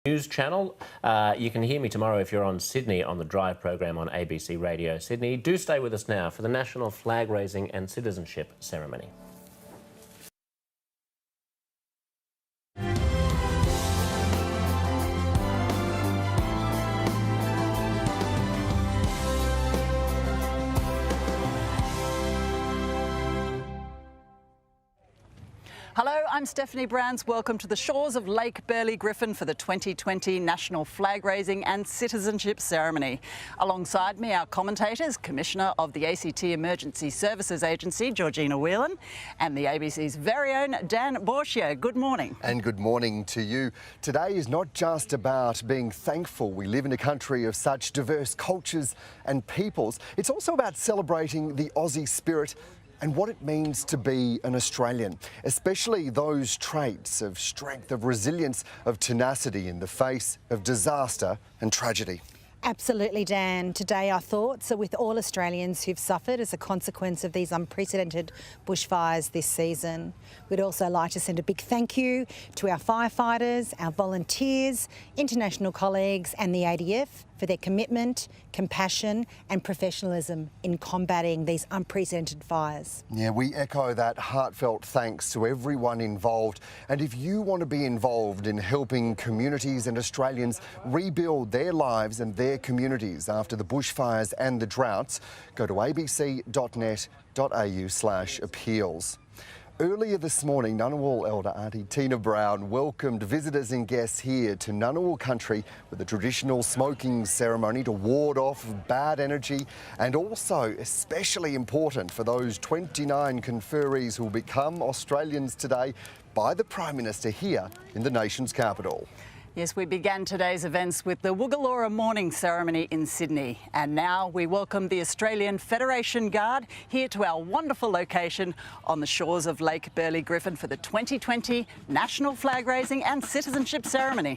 News channel. You can hear me tomorrow if you're on Sydney on the Drive program on ABC Radio Sydney. Do stay with us now for the National Flag Raising and Citizenship Ceremony. Hello, I'm Stephanie Brands. Welcome to the shores of Lake Burley Griffin for the 2020 National Flag Raising and Citizenship Ceremony. Alongside me, our commentators, Commissioner of the ACT Emergency Services Agency, Georgina Whelan, and the ABC's very own Dan Borchio. Good morning. And good morning to you. Today is not just about being thankful we live in a country of such diverse cultures and peoples. It's also about celebrating the Aussie spirit and what it means to be an Australian, especially those traits of strength, of resilience, of tenacity in the face of disaster and tragedy. Absolutely, Dan. Today our thoughts are with all Australians who've suffered as a consequence of these unprecedented bushfires this season. We'd also like to send a big thank you to our firefighters, our volunteers, international colleagues and the ADF for their commitment, compassion and professionalism in combating these unprecedented fires. Yeah, we echo that heartfelt thanks to everyone involved. And if you want to be involved in helping communities and Australians rebuild their lives and their communities after the bushfires and the droughts, go to abc.net.au/appeals. Earlier this morning, Ngunnawal Elder Aunty Tina Brown welcomed visitors and guests here to Ngunnawal country with a traditional smoking ceremony to ward off bad energy, and also especially important for those 29 conferees who will become Australians today by the Prime Minister here in the nation's capital. Yes, we began today's events with the Woogalora morning ceremony in Sydney. And now we welcome the Australian Federation Guard here to our wonderful location on the shores of Lake Burley Griffin for the 2020 National Flag Raising and Citizenship Ceremony.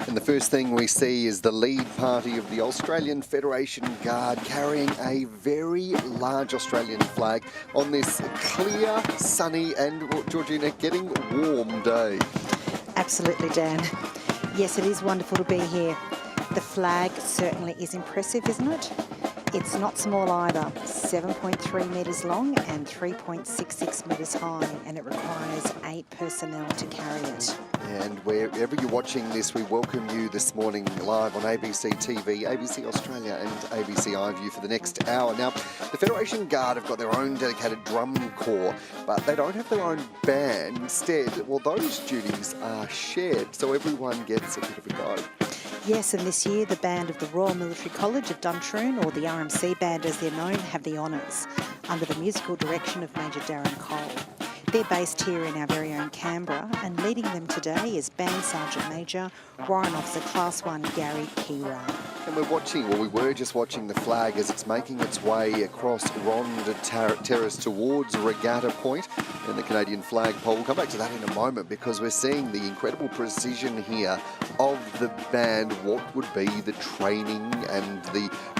And the first thing we see is the lead party of the Australian Federation Guard carrying a very large Australian flag on this clear, sunny and, Georgina, getting warm day. Absolutely, Dan. Yes, it is wonderful to be here. The flag certainly is impressive, isn't it? It's not small either, 7.3 metres long and 3.66 metres high, and it requires 8 personnel to carry it. And wherever you're watching this, we welcome you this morning live on ABC TV, ABC Australia and ABC iView for the next hour. Now, the Federation Guard have got their own dedicated drum corps, but they don't have their own band. Instead, well, those duties are shared, so everyone gets a bit of a go. Yes, and this year the band of the Royal Military College of Duntroon, or the RMC band as they're known, have the honours under the musical direction of Major Darren Cole. They're based here in our very own Canberra, and leading them today is Band Sergeant Major Warrant Officer Class 1 Gary Kira. And we were just watching the flag as it's making its way across Ronda Terrace towards Regatta Point and the Canadian flagpole. We'll come back to that in a moment because we're seeing the incredible precision here of the band. What would be the training and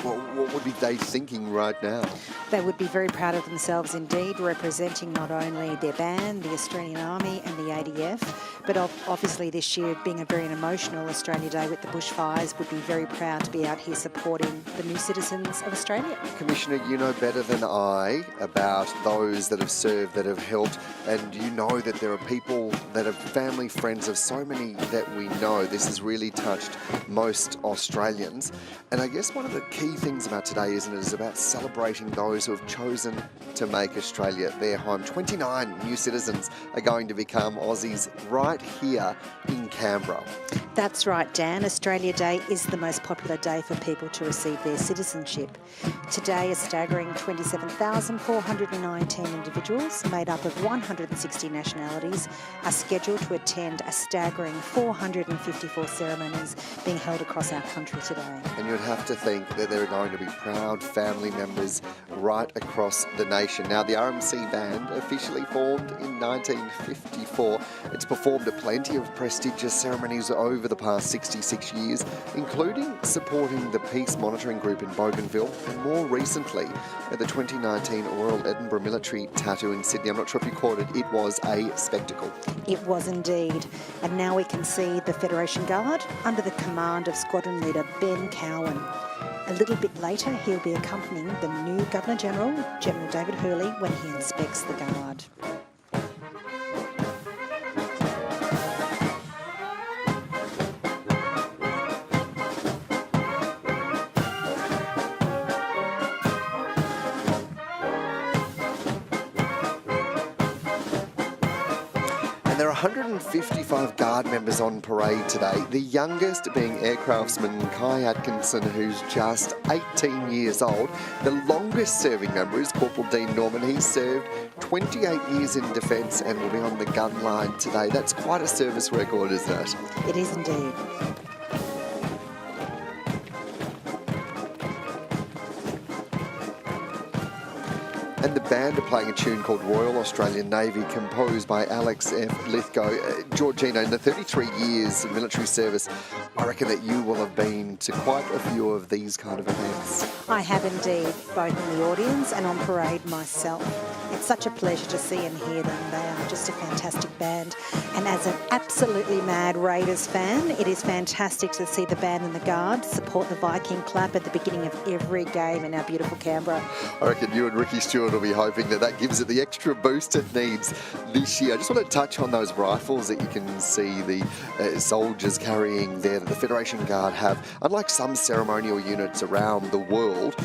what would be they thinking right now? They would be very proud of themselves indeed, representing not only their band, the Australian Army and the ADF, but obviously this year being a very emotional Australia Day with the bushfires, would be very proud to be out here supporting the new citizens of Australia. Commissioner, you know better than I about those that have served, that have helped, and you know that there are people that are family, friends of so many that we know. This has really touched most Australians. And I guess one of the key things about today, isn't it, is about celebrating those who have chosen to make Australia their home. 29 new citizens are going to become Aussies right here in Canberra. That's right, Dan. Australia Day is the most popular day for people to receive their citizenship. Today, a staggering 27,419 individuals made up of 160 nationalities are scheduled to attend a staggering 454 ceremonies being held across our country today. And you'd have to think that there are going to be proud family members right across the nation. Now, the RMC band officially formed in 1954. It's performed performed at plenty of prestigious ceremonies over the past 66 years, including supporting the Peace Monitoring Group in Bougainville and more recently at the 2019 Royal Edinburgh Military Tattoo in Sydney. I'm not sure if you caught it, it was a spectacle. It was indeed. And now we can see the Federation Guard under the command of Squadron Leader Ben Cowan. A little bit later, he'll be accompanying the new Governor-General, General David Hurley, when he inspects the Guard. And there are 155 Guard members on parade today, the youngest being Aircraftsman Kai Atkinson, who's just 18 years old. The longest serving member is Corporal Dean Norman. He served 28 years in defence and will be on the gun line today. That's quite a service record, isn't it? It is indeed. And the band are playing a tune called Royal Australian Navy, composed by Alex F. Lithgow. Georgina, in the 33 years of military service, I reckon that you will have been to quite a few of these kind of events. I have indeed, both in the audience and on parade myself. It's such a pleasure to see and hear them. They are just a fantastic band. And as an absolutely mad Raiders fan, it is fantastic to see the band and the Guard support the Viking clap at the beginning of every game in our beautiful Canberra. I reckon you and Ricky Stewart will be hoping that that gives it the extra boost it needs this year. I just want to touch on those rifles that you can see the soldiers carrying there that the Federation Guard have. Unlike some ceremonial units around the world,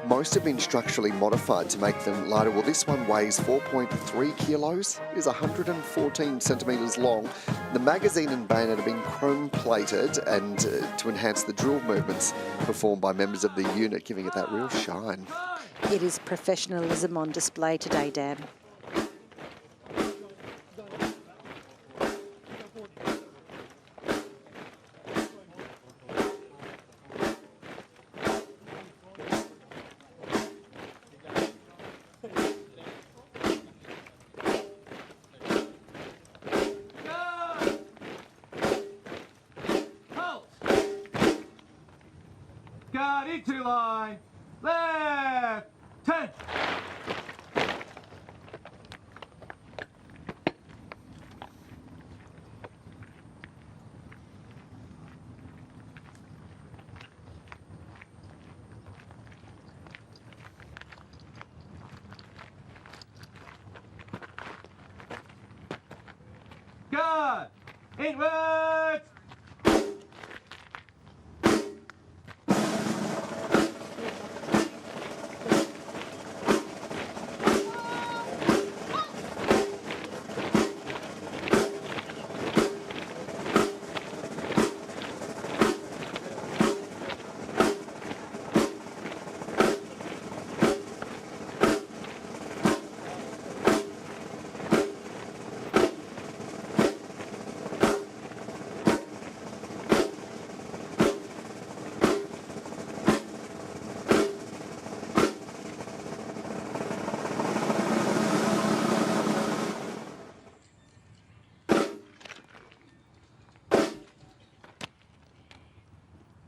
most have been structurally modified to make them lighter. Well, this one weighs 4.3 kilos, is 114 centimetres long. The magazine and bayonet have been chrome-plated and to enhance the drill movements performed by members of the unit, giving it that real shine. It is professionalism on display today, Dan. Guard into line. Left. 10. Guard. Inwards.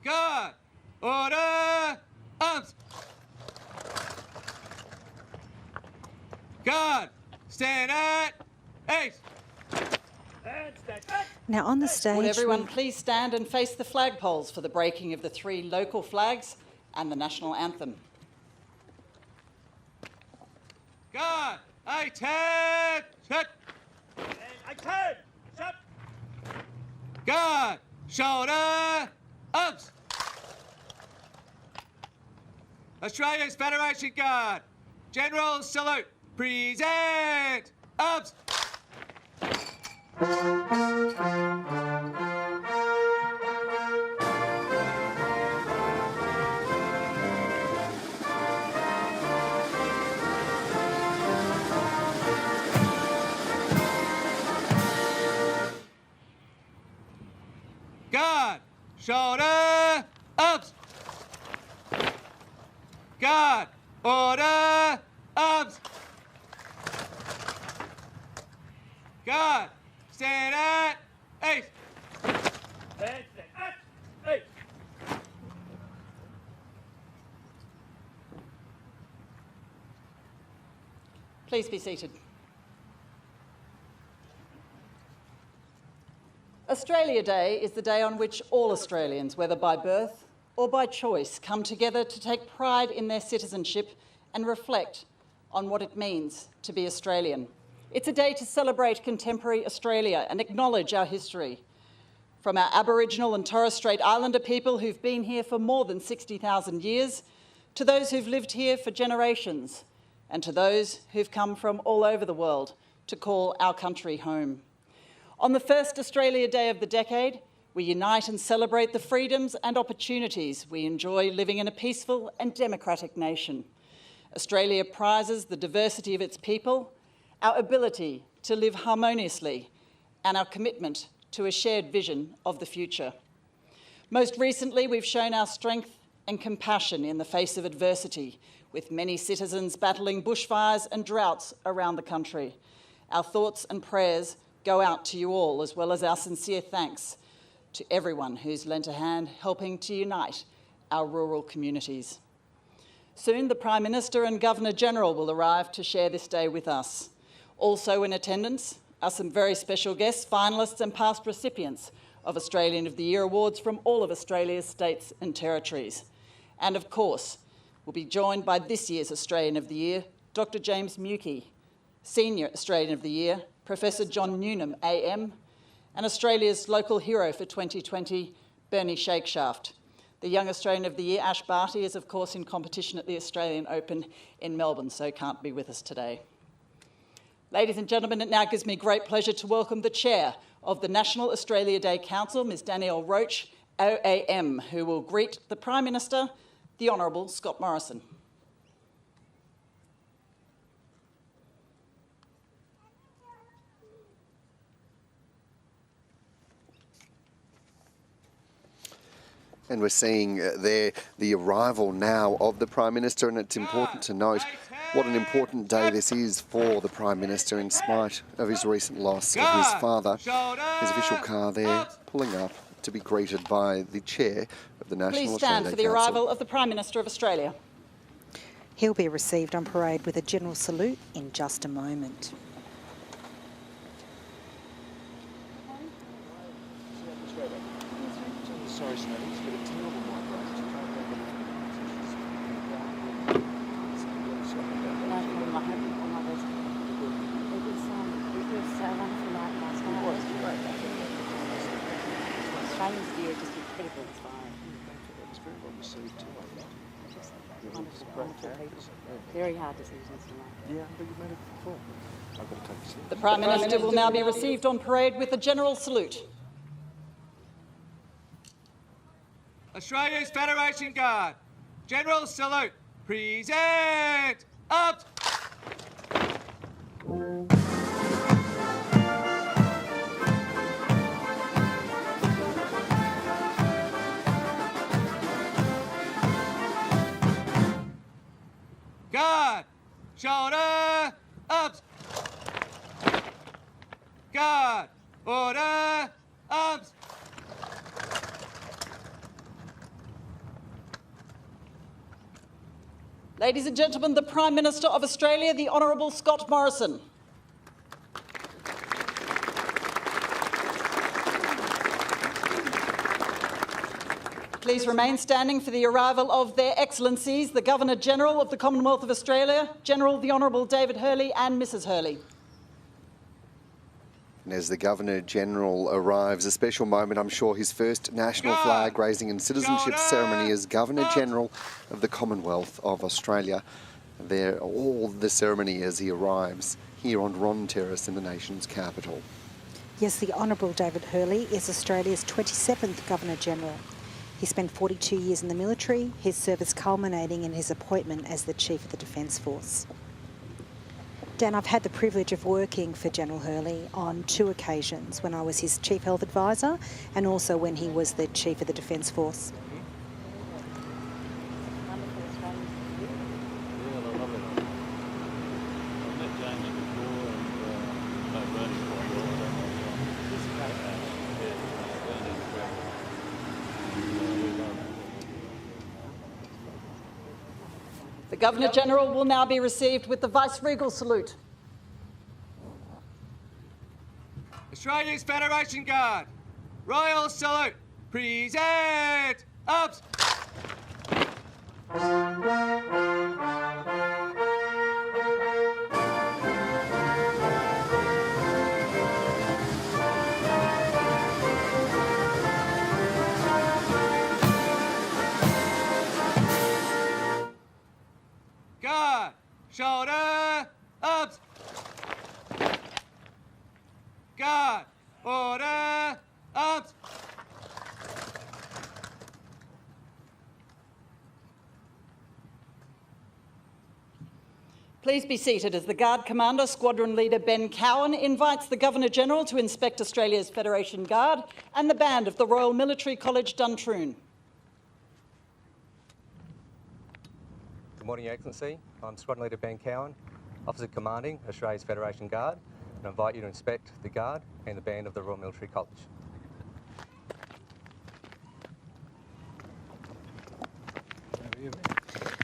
Guard! Order! Arms! Guard! Stand at 8! Now on the stage... Would everyone please stand and face the flagpoles for the breaking of the 3 local flags and the national anthem. Guard! I turn! Shut! I turn! Shut! Guard! Shoulder! Arms! Australia's Federation Guard! General salute! Present! Arms! Guard! Shoulder! Arms! Guard! Order! Arms! Guard! stand at 8. Please be seated. Australia Day is the day on which all Australians, whether by birth or by choice, come together to take pride in their citizenship and reflect on what it means to be Australian. It's a day to celebrate contemporary Australia and acknowledge our history. From our Aboriginal and Torres Strait Islander people who've been here for more than 60,000 years, to those who've lived here for generations, and to those who've come from all over the world to call our country home. On the first Australia Day of the decade, we unite and celebrate the freedoms and opportunities we enjoy living in a peaceful and democratic nation. Australia prizes the diversity of its people, our ability to live harmoniously, and our commitment to a shared vision of the future. Most recently, we've shown our strength and compassion in the face of adversity, with many citizens battling bushfires and droughts around the country. Our thoughts and prayers go out to you all, as well as our sincere thanks to everyone who's lent a hand helping to unite our rural communities. Soon, the Prime Minister and Governor-General will arrive to share this day with us. Also in attendance are some very special guests, finalists and past recipients of Australian of the Year awards from all of Australia's states and territories. And of course, we'll be joined by this year's Australian of the Year, Dr. James Mukey, Senior Australian of the Year, Professor John Newnham, AM, and Australia's local hero for 2020, Bernie Shakeshaft. The Young Australian of the Year, Ash Barty, is of course in competition at the Australian Open in Melbourne, so can't be with us today. Ladies and gentlemen, it now gives me great pleasure to welcome the Chair of the National Australia Day Council, Ms Danielle Roach, OAM, who will greet the Prime Minister, the Honourable Scott Morrison. And we're seeing there the arrival now of the Prime Minister, and it's important to note what an important day this is for the Prime Minister in spite of his recent loss of his father. His official car there pulling up to be greeted by the Chair of the National Australia Day Council. Please stand for the arrival of the Prime Minister of Australia. He'll be received on parade with a general salute in just a moment. Sorry, Snowy, it's been a terrible migration. Australians view just incredible inspiring. It's very well received too, I think. Just wonderful people. Very hard decisions to make. Yeah, but you've made it before. I've got to take a seat. The Prime Minister will now be received on parade with a general salute. Australia's Federation Guard, General Salute, present, up. Guard, shoulder, up. Guard, order, arms. Ladies and gentlemen, the Prime Minister of Australia, the Honourable Scott Morrison. Please remain standing for the arrival of their Excellencies, the Governor-General of the Commonwealth of Australia, General the Honourable David Hurley and Mrs Hurley. And as the Governor-General arrives, a special moment, I'm sure, his first national flag raising and citizenship ceremony as Governor-General of the Commonwealth of Australia. There, all the ceremony as he arrives here on Ron Terrace in the nation's capital. Yes, the Honourable David Hurley is Australia's 27th Governor-General. He spent 42 years in the military, his service culminating in his appointment as the Chief of the Defence Force. Dan, I've had the privilege of working for General Hurley on 2 occasions, when I was his Chief Health Advisor and also when he was the Chief of the Defence Force. The Governor-General will now be received with the Vice-Regal salute. Australia's Federation Guard, Royal Salute, present, ups. Guard, shoulder, ups. Guard, order, ups. Please be seated as the Guard Commander, Squadron Leader Ben Cowan, invites the Governor-General to inspect Australia's Federation Guard and the band of the Royal Military College Duntroon. Good morning, Your Excellency. I'm Squadron Leader Ben Cowan, Officer Commanding Australia's Federation Guard, and I invite you to inspect the Guard and the band of the Royal Military College.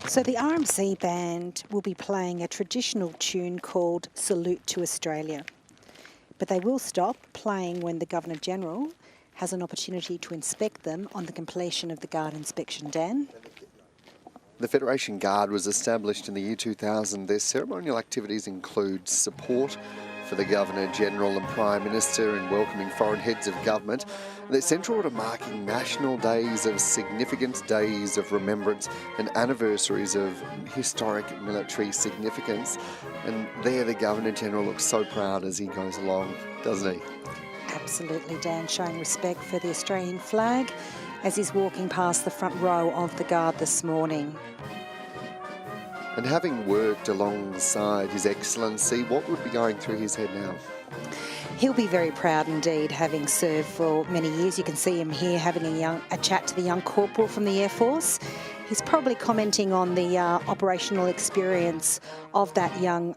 So the RMC band will be playing a traditional tune called Salute to Australia. But they will stop playing when the Governor-General has an opportunity to inspect them on the completion of the Guard inspection. Dan? The Federation Guard was established in the year 2000. Their ceremonial activities include support for the Governor-General and Prime Minister and welcoming foreign heads of government. They're central to marking national days of significance, days of remembrance and anniversaries of historic military significance. And there the Governor-General looks so proud as he goes along, doesn't he? Absolutely, Dan, showing respect for the Australian flag as he's walking past the front row of the Guard this morning. And having worked alongside His Excellency, what would be going through his head now? He'll be very proud indeed, having served for many years. You can see him here having a chat to the young corporal from the Air Force. He's probably commenting on the operational experience of that young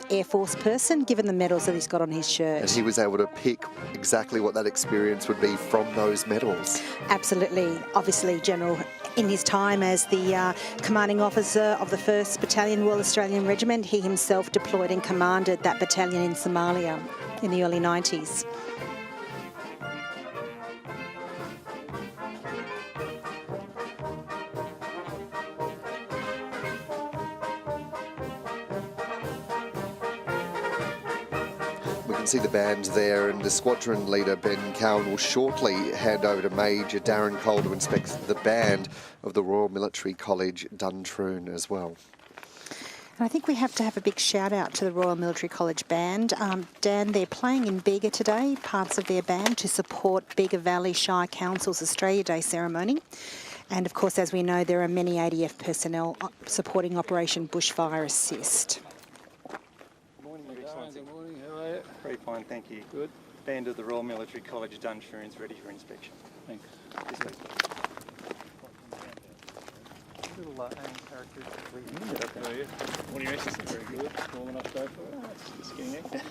Air Force person, given the medals that he's got on his shirt. And he was able to pick exactly what that experience would be from those medals. Absolutely. Obviously, General, in his time as the commanding officer of the 1st Battalion Royal Australian Regiment, he himself deployed and commanded that battalion in Somalia in the early 90s. We can see the band there, and the squadron leader Ben Cowan will shortly hand over to Major Darren Cole to inspect the band of the Royal Military College Duntroon as well. And I think we have to have a big shout out to the Royal Military College Band. Dan, they're playing in Bega today, parts of their band, to support Bega Valley Shire Council's Australia Day ceremony. And of course, as we know, there are many ADF personnel supporting Operation Bushfire Assist. Very fine, thank you. Good. Band of the Royal Military College Duntroon is ready for inspection. Thanks. This way. Little characteristically. Morning, Your Excellency. Very good. Small enough day for it. It's getting active.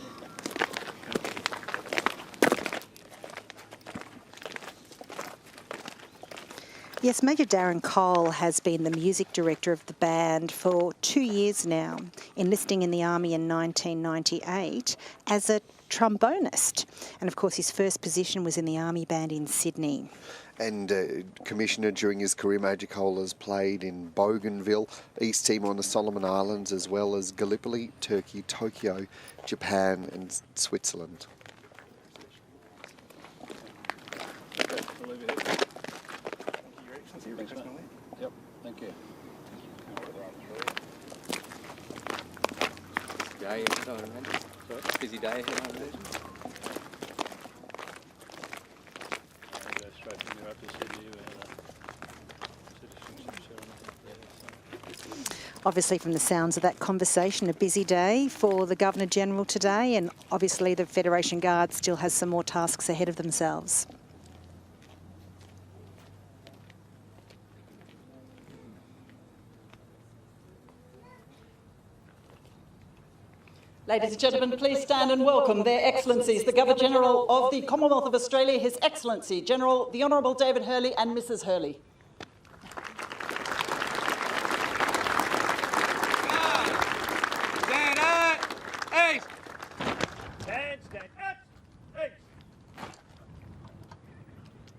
Yes, Major Darren Cole has been the music director of the band for 2 years now, enlisting in the Army in 1998 as a trombonist. And of course, his first position was in the Army Band in Sydney. And Commissioner, during his career, Major Cole has played in Bougainville, East Timor and the Solomon Islands, as well as Gallipoli, Turkey, Tokyo, Japan and Switzerland. Yep, thank you. Day ahead, I imagine. Sorry? Busy day ahead, I imagine. Go straight from there up to Sydney. Citizenship ceremony. Obviously, from the sounds of that conversation, a busy day for the Governor-General today, and obviously the Federation Guard still has some more tasks ahead of themselves. Ladies and gentlemen, please stand and welcome their Excellencies, the Governor-General of the Commonwealth of Australia, His Excellency General the Honourable David Hurley and Mrs Hurley.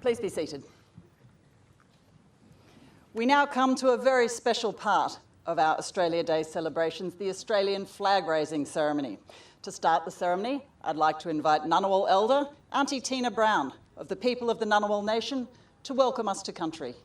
Please be seated. We now come to a very special part of our Australia Day celebrations, the Australian flag raising ceremony. To start the ceremony, I'd like to invite Ngunnawal Elder, Auntie Tina Brown of the people of the Ngunnawal Nation to welcome us to country.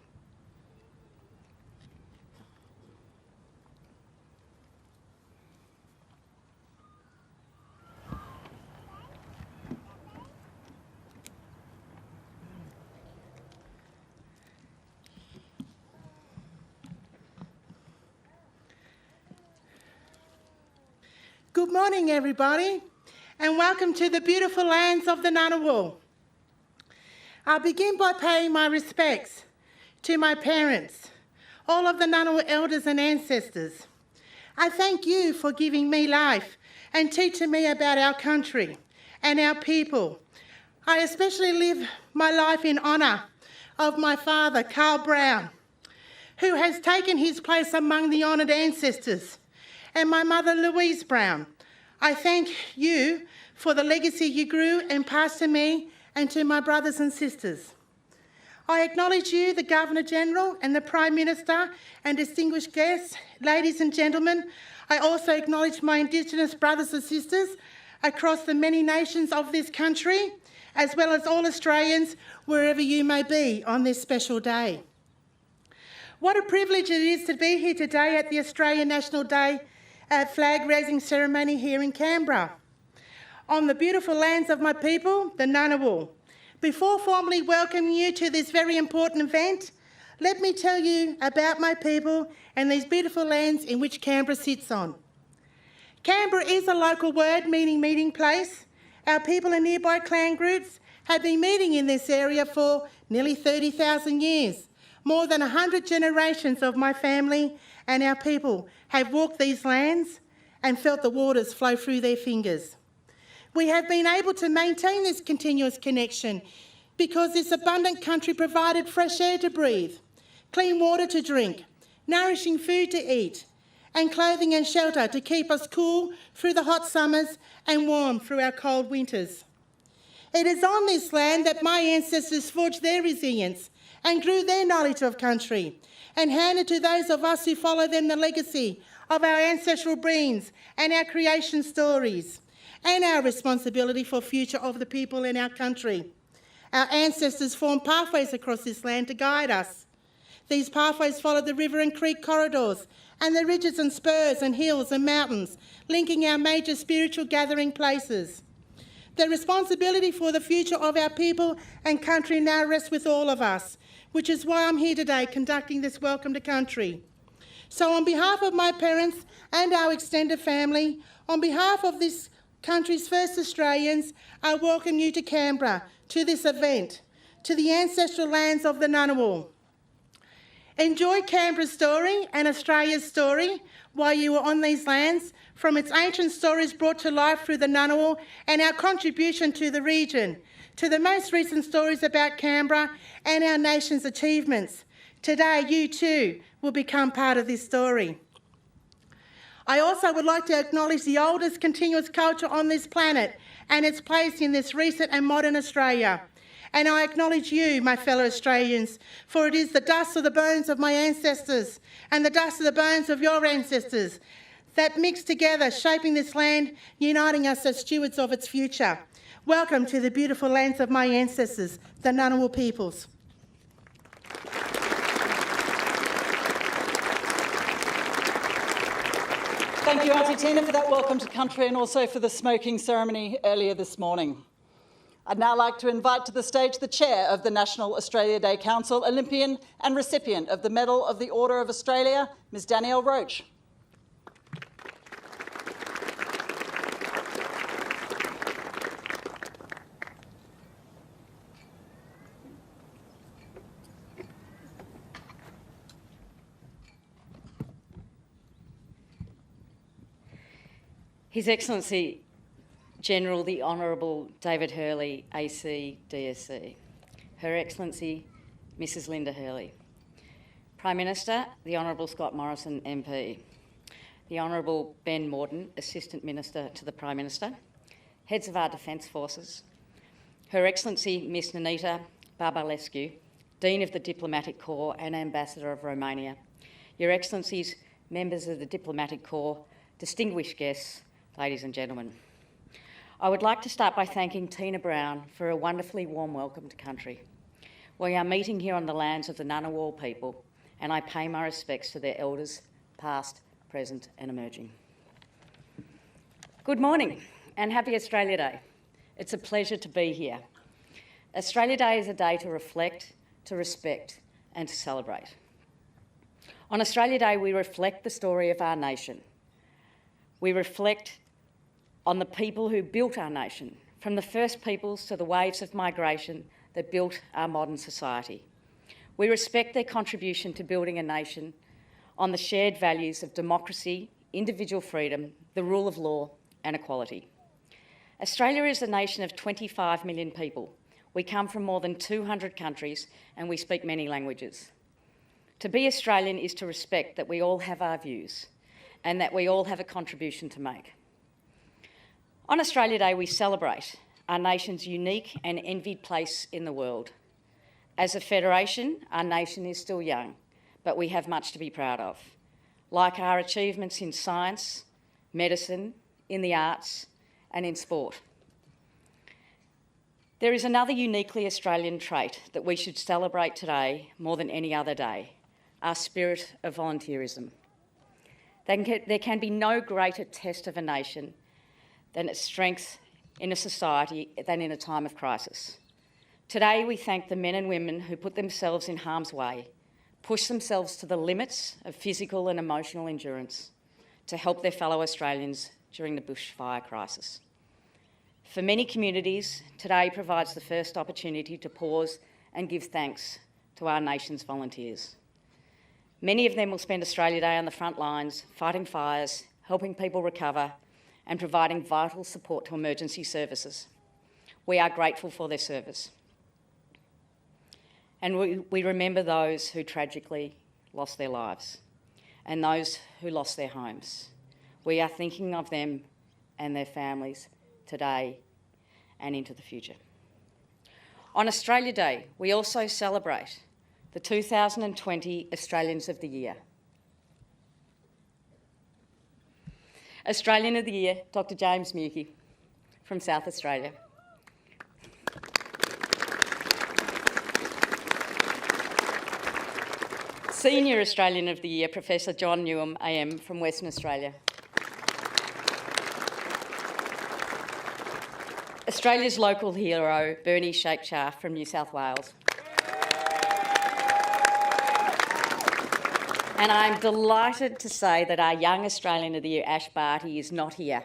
Good morning, everybody, and welcome to the beautiful lands of the Ngunnawal. I'll begin by paying my respects to my parents, all of the Ngunnawal elders and ancestors. I thank you for giving me life and teaching me about our country and our people. I especially live my life in honour of my father, Carl Brown, who has taken his place among the honoured ancestors, and my mother, Louise Brown. I thank you for the legacy you grew and passed to me and to my brothers and sisters. I acknowledge you, the Governor-General and the Prime Minister and distinguished guests, ladies and gentlemen. I also acknowledge my Indigenous brothers and sisters across the many nations of this country, as well as all Australians, wherever you may be on this special day. What a privilege it is to be here today at the Australian National Day flag raising ceremony here in Canberra, on the beautiful lands of my people, the Ngunnawal. Before formally welcoming you to this very important event, let me tell you about my people and these beautiful lands in which Canberra sits on. Canberra is a local word meaning meeting place. Our people and nearby clan groups have been meeting in this area for nearly 30,000 years. More than 100 generations of my family and our people have walked these lands and felt the waters flow through their fingers. We have been able to maintain this continuous connection because this abundant country provided fresh air to breathe, clean water to drink, nourishing food to eat, and clothing and shelter to keep us cool through the hot summers and warm through our cold winters. It is on this land that my ancestors forged their resilience and grew their knowledge of country, and handed to those of us who follow them the legacy of our ancestral beings and our creation stories, and our responsibility for the future of the people in our country. Our ancestors formed pathways across this land to guide us. These pathways followed the river and creek corridors, and the ridges and spurs and hills and mountains, linking our major spiritual gathering places. The responsibility for the future of our people and country now rests with all of us, which is why I'm here today conducting this welcome to country. So on behalf of my parents and our extended family, on behalf of this country's first Australians, I welcome you to Canberra, to this event, to the ancestral lands of the Ngunnawal. Enjoy Canberra's story and Australia's story while you are on these lands, from its ancient stories brought to life through the Ngunnawal and our contribution to the region, to the most recent stories about Canberra and our nation's achievements. Today, you too will become part of this story. I also would like to acknowledge the oldest continuous culture on this planet and its place in this recent and modern Australia. And I acknowledge you, my fellow Australians, for it is the dust of the bones of my ancestors and the dust of the bones of your ancestors that mix together, shaping this land, uniting us as stewards of its future. Welcome to the beautiful lands of my ancestors, the Ngunnawal peoples. Thank you, Auntie Tina, for that welcome to country and also for the smoking ceremony earlier this morning. I'd now like to invite to the stage the Chair of the National Australia Day Council, Olympian and recipient of the Medal of the Order of Australia, Ms Danielle Roach. His Excellency General the Honourable David Hurley, AC, DSC. Her Excellency Mrs Linda Hurley. Prime Minister, the Honourable Scott Morrison, MP. The Honourable Ben Morton, Assistant Minister to the Prime Minister. Heads of our Defence Forces. Her Excellency Miss Nanita Barbalescu, Dean of the Diplomatic Corps and Ambassador of Romania, Your Excellencies, members of the Diplomatic Corps, distinguished guests, ladies and gentlemen. I would like to start by thanking Tina Brown for a wonderfully warm welcome to country. We are meeting here on the lands of the Ngunnawal people, and I pay my respects to their elders, past, present and emerging. Good morning and happy Australia Day. It's a pleasure to be here. Australia Day is a day to reflect, to respect and to celebrate. On Australia Day, we reflect the story of our nation. We reflect on the people who built our nation, from the First Peoples to the waves of migration that built our modern society. We respect their contribution to building a nation on the shared values of democracy, individual freedom, the rule of law and equality. Australia is a nation of 25 million people. We come from more than 200 countries and we speak many languages. To be Australian is to respect that we all have our views and that we all have a contribution to make. On Australia Day, we celebrate our nation's unique and envied place in the world. As a federation, our nation is still young, but we have much to be proud of, like our achievements in science, medicine, in the arts, and in sport. There is another uniquely Australian trait that we should celebrate today more than any other day, our spirit of volunteerism. There can be no greater test of a nation than its strength in a society than in a time of crisis. Today, we thank the men and women who put themselves in harm's way, push themselves to the limits of physical and emotional endurance to help their fellow Australians during the bushfire crisis. For many communities, today provides the first opportunity to pause and give thanks to our nation's volunteers. Many of them will spend Australia Day on the front lines, fighting fires, helping people recover, and providing vital support to emergency services. We are grateful for their service. And we remember those who tragically lost their lives and those who lost their homes. We are thinking of them and their families today and into the future. On Australia Day, we also celebrate the 2020 Australians of the Year. Australian of the Year, Dr. James Mukey from South Australia. Senior Australian of the Year, Professor John Newham, AM from Western Australia. Australia's local hero, Bernie Sheikh Shah from New South Wales. And I'm delighted to say that our young Australian of the Year, Ash Barty, is not here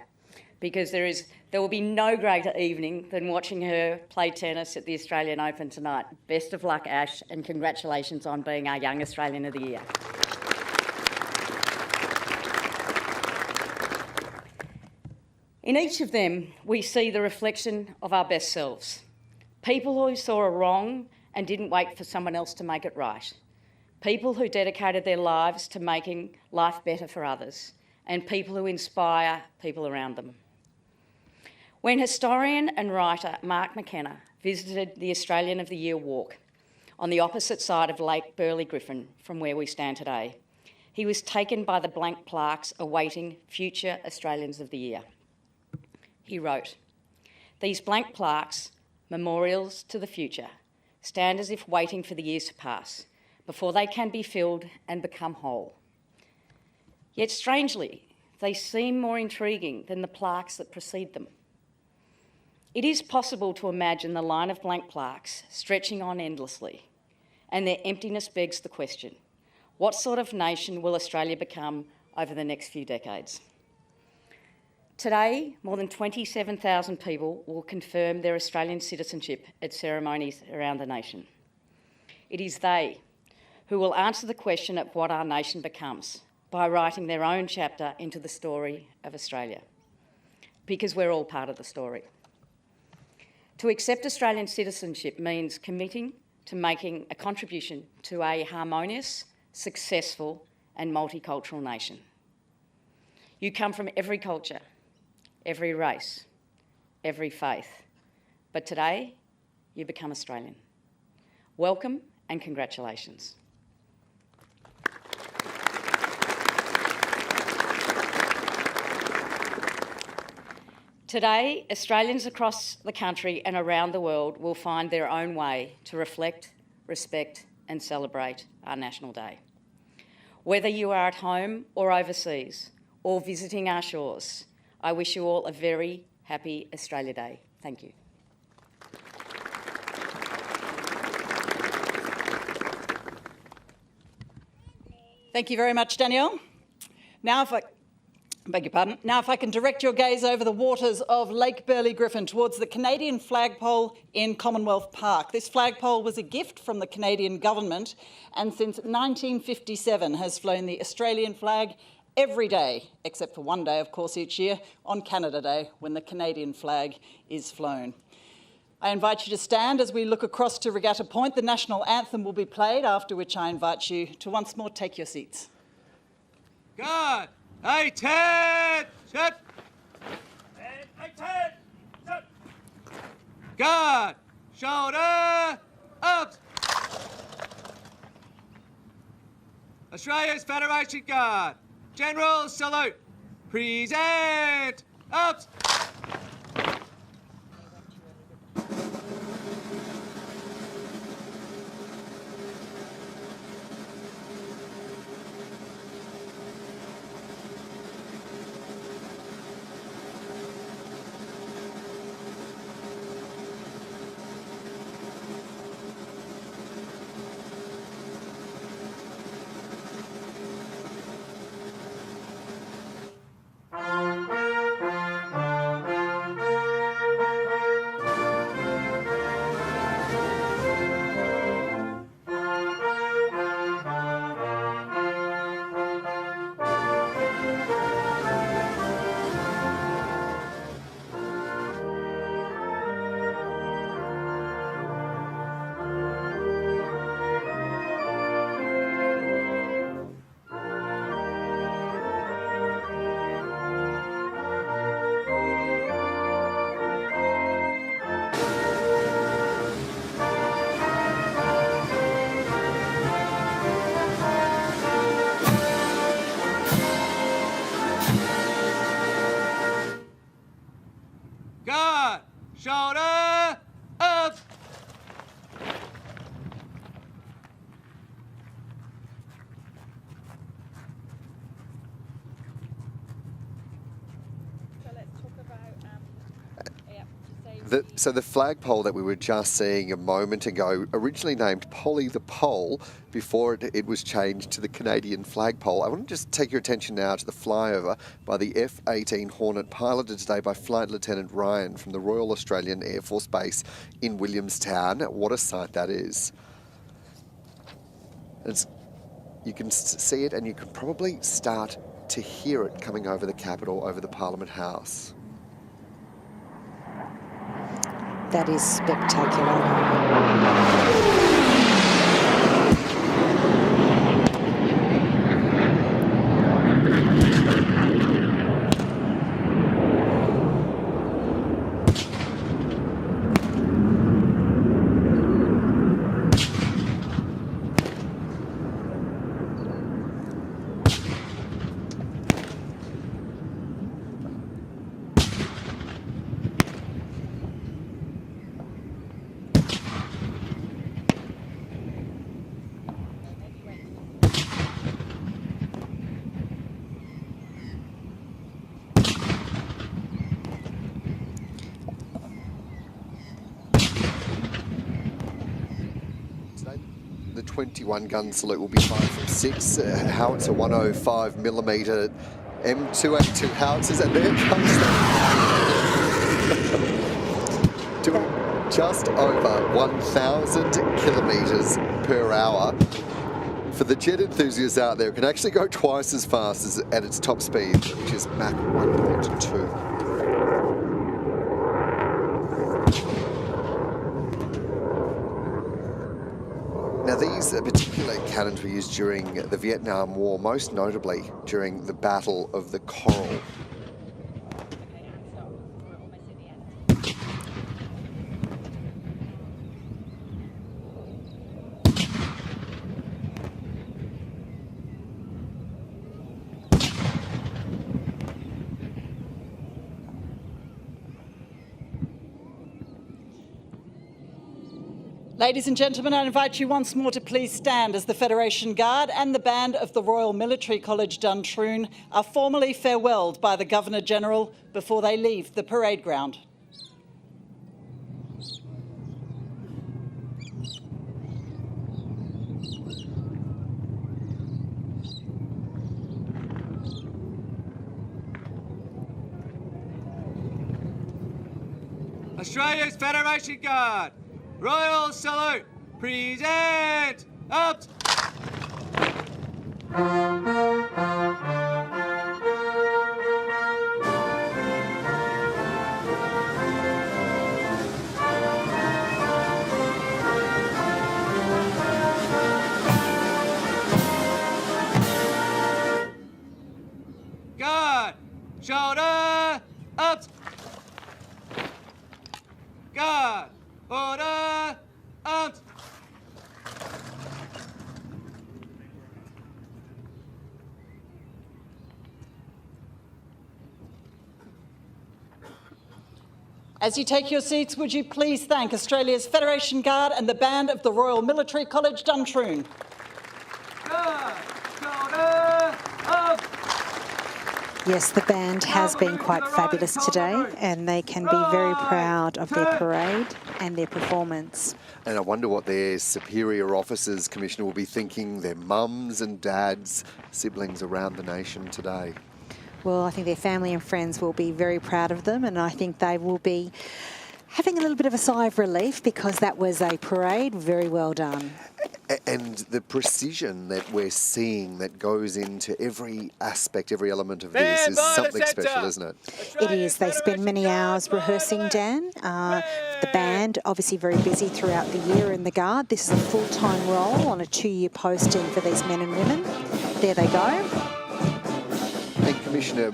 because there will be no greater evening than watching her play tennis at the Australian Open tonight. Best of luck, Ash, and congratulations on being our young Australian of the Year. In each of them, we see the reflection of our best selves. People who saw a wrong and didn't wait for someone else to make it right. People who dedicated their lives to making life better for others, and people who inspire people around them. When historian and writer Mark McKenna visited the Australian of the Year walk on the opposite side of Lake Burley Griffin from where we stand today, he was taken by the blank plaques awaiting future Australians of the Year. He wrote, "These blank plaques, memorials to the future, stand as if waiting for the years to pass, before they can be filled and become whole. Yet strangely, they seem more intriguing than the plaques that precede them. It is possible to imagine the line of blank plaques stretching on endlessly, and their emptiness begs the question, what sort of nation will Australia become over the next few decades?" Today, more than 27,000 people will confirm their Australian citizenship at ceremonies around the nation. It is they who will answer the question of what our nation becomes by writing their own chapter into the story of Australia, because we're all part of the story. To accept Australian citizenship means committing to making a contribution to a harmonious, successful and multicultural nation. You come from every culture, every race, every faith, but today you become Australian. Welcome and congratulations. Today, Australians across the country and around the world will find their own way to reflect, respect and celebrate our National Day. Whether you are at home or overseas or visiting our shores, I wish you all a very happy Australia Day. Thank you. Thank you very much, Danielle. Now, if I can direct your gaze over the waters of Lake Burley Griffin towards the Canadian flagpole in Commonwealth Park. This flagpole was a gift from the Canadian government and since 1957 has flown the Australian flag every day, except for one day, of course, each year, on Canada Day, when the Canadian flag is flown. I invite you to stand as we look across to Regatta Point. The national anthem will be played, after which I invite you to once more take your seats. Guard! Attention! Attention! Guard! Shoulder up! Australia's Federation Guard. General salute. Present up! Guard! Shoulder up! So the flagpole that we were just seeing a moment ago, originally named Polly the Pole, before it was changed to the Canadian flagpole. I want to just take your attention now to the flyover by the F-18 Hornet, piloted today by Flight Lieutenant Ryan from the Royal Australian Air Force Base in Williamstown. What a sight that is. You can see it and you can probably start to hear it coming over the Capitol, over the Parliament House. That is spectacular. The 21 gun salute will be fired from 6 howitzer 105mm M282 howitzers, and there comes the doing just over 1,000 kilometres per hour. For the jet enthusiasts out there, it can actually go twice as fast as at its top speed, which is Mach 1.2. Now, these particular cannons were used during the Vietnam War, most notably during the Battle of the Coral. Ladies and gentlemen, I invite you once more to please stand as the Federation Guard and the band of the Royal Military College Duntroon are formally farewelled by the Governor-General before they leave the parade ground. Australia's Federation Guard, Royal Salute, present, up. Guard, shoulder, up. Guard, order, out. As you take your seats, would you please thank Australia's Federation Guard and the band of the Royal Military College Duntroon. Guard, shoulder, up. Yes, the band has been quite fabulous today, and they can be very proud of their parade and their performance. And I wonder what their superior officers, Commissioner, will be thinking, their mums and dads, siblings around the nation today. Well, I think their family and friends will be very proud of them, and I think they will be having a little bit of a sigh of relief because that was a parade very well done. And the precision that we're seeing that goes into every aspect, every element of this is something special, isn't it? It is. They spend many hours rehearsing, Dan. The band, obviously very busy throughout the year in the Guard. This is a full-time role on a 2-year posting for these men and women. There they go. And Commissioner,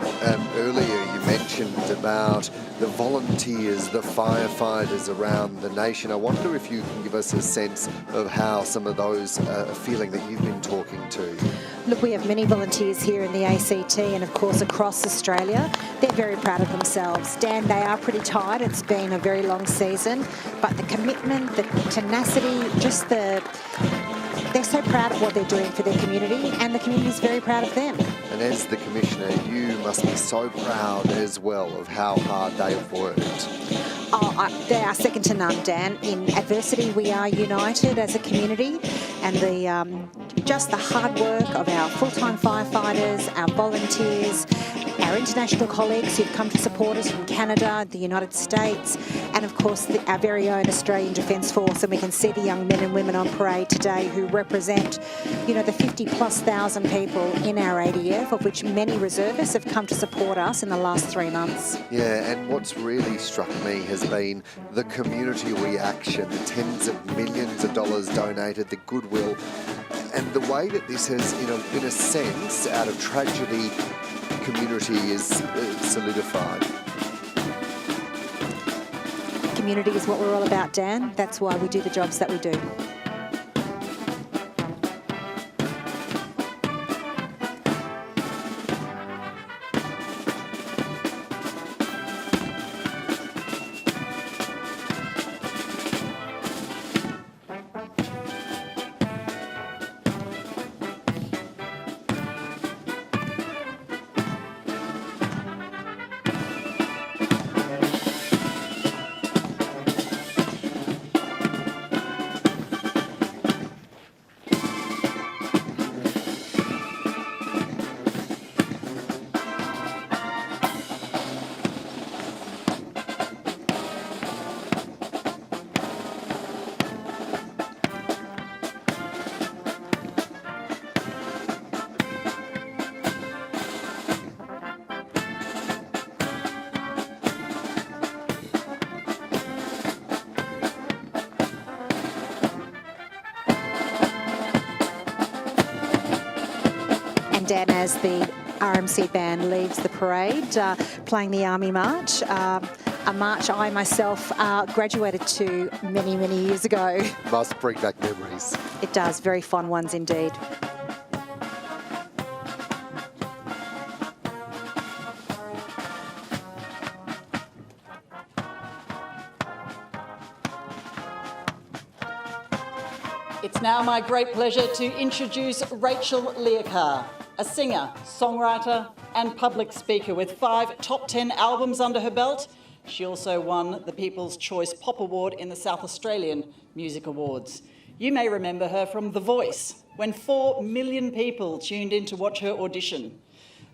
earlier you mentioned about the volunteers, the firefighters around the nation. I wonder if you can give us a sense of how some of those are feeling that you've been talking to. Look, we have many volunteers here in the ACT and, of course, across Australia. They're very proud of themselves. Dan, they are pretty tired. It's been a very long season. But the commitment, the tenacity, they're so proud of what they're doing for their community, and the community is very proud of them. And as the Commissioner, you must be so proud as well of how hard they have worked. They are second to none, Dan. In adversity, we are united as a community, and just the hard work of our full-time firefighters, our volunteers, our international colleagues who've come to support us from Canada, the United States, and of course our very own Australian Defence Force. And we can see the young men and women on parade today who represent, the 50,000+ people in our ADF, of which many reservists have come to support us in the last 3 months. Yeah, and what's really struck me has been the community reaction, the tens of millions of dollars donated, the goodwill, and the way that this has, in a sense, out of tragedy, community is solidified. Community is what we're all about, Dan. That's why we do the jobs that we do. Dan, as the RMC band leaves the parade, playing the Army March, a march I myself graduated to many, many years ago. Must bring back memories. It does, very fond ones indeed. It's now my great pleasure to introduce Rachel Learcar, a singer, songwriter and public speaker with 5 top 10 albums under her belt. She also won the People's Choice Pop Award in the South Australian Music Awards. You may remember her from The Voice, when 4 million people tuned in to watch her audition.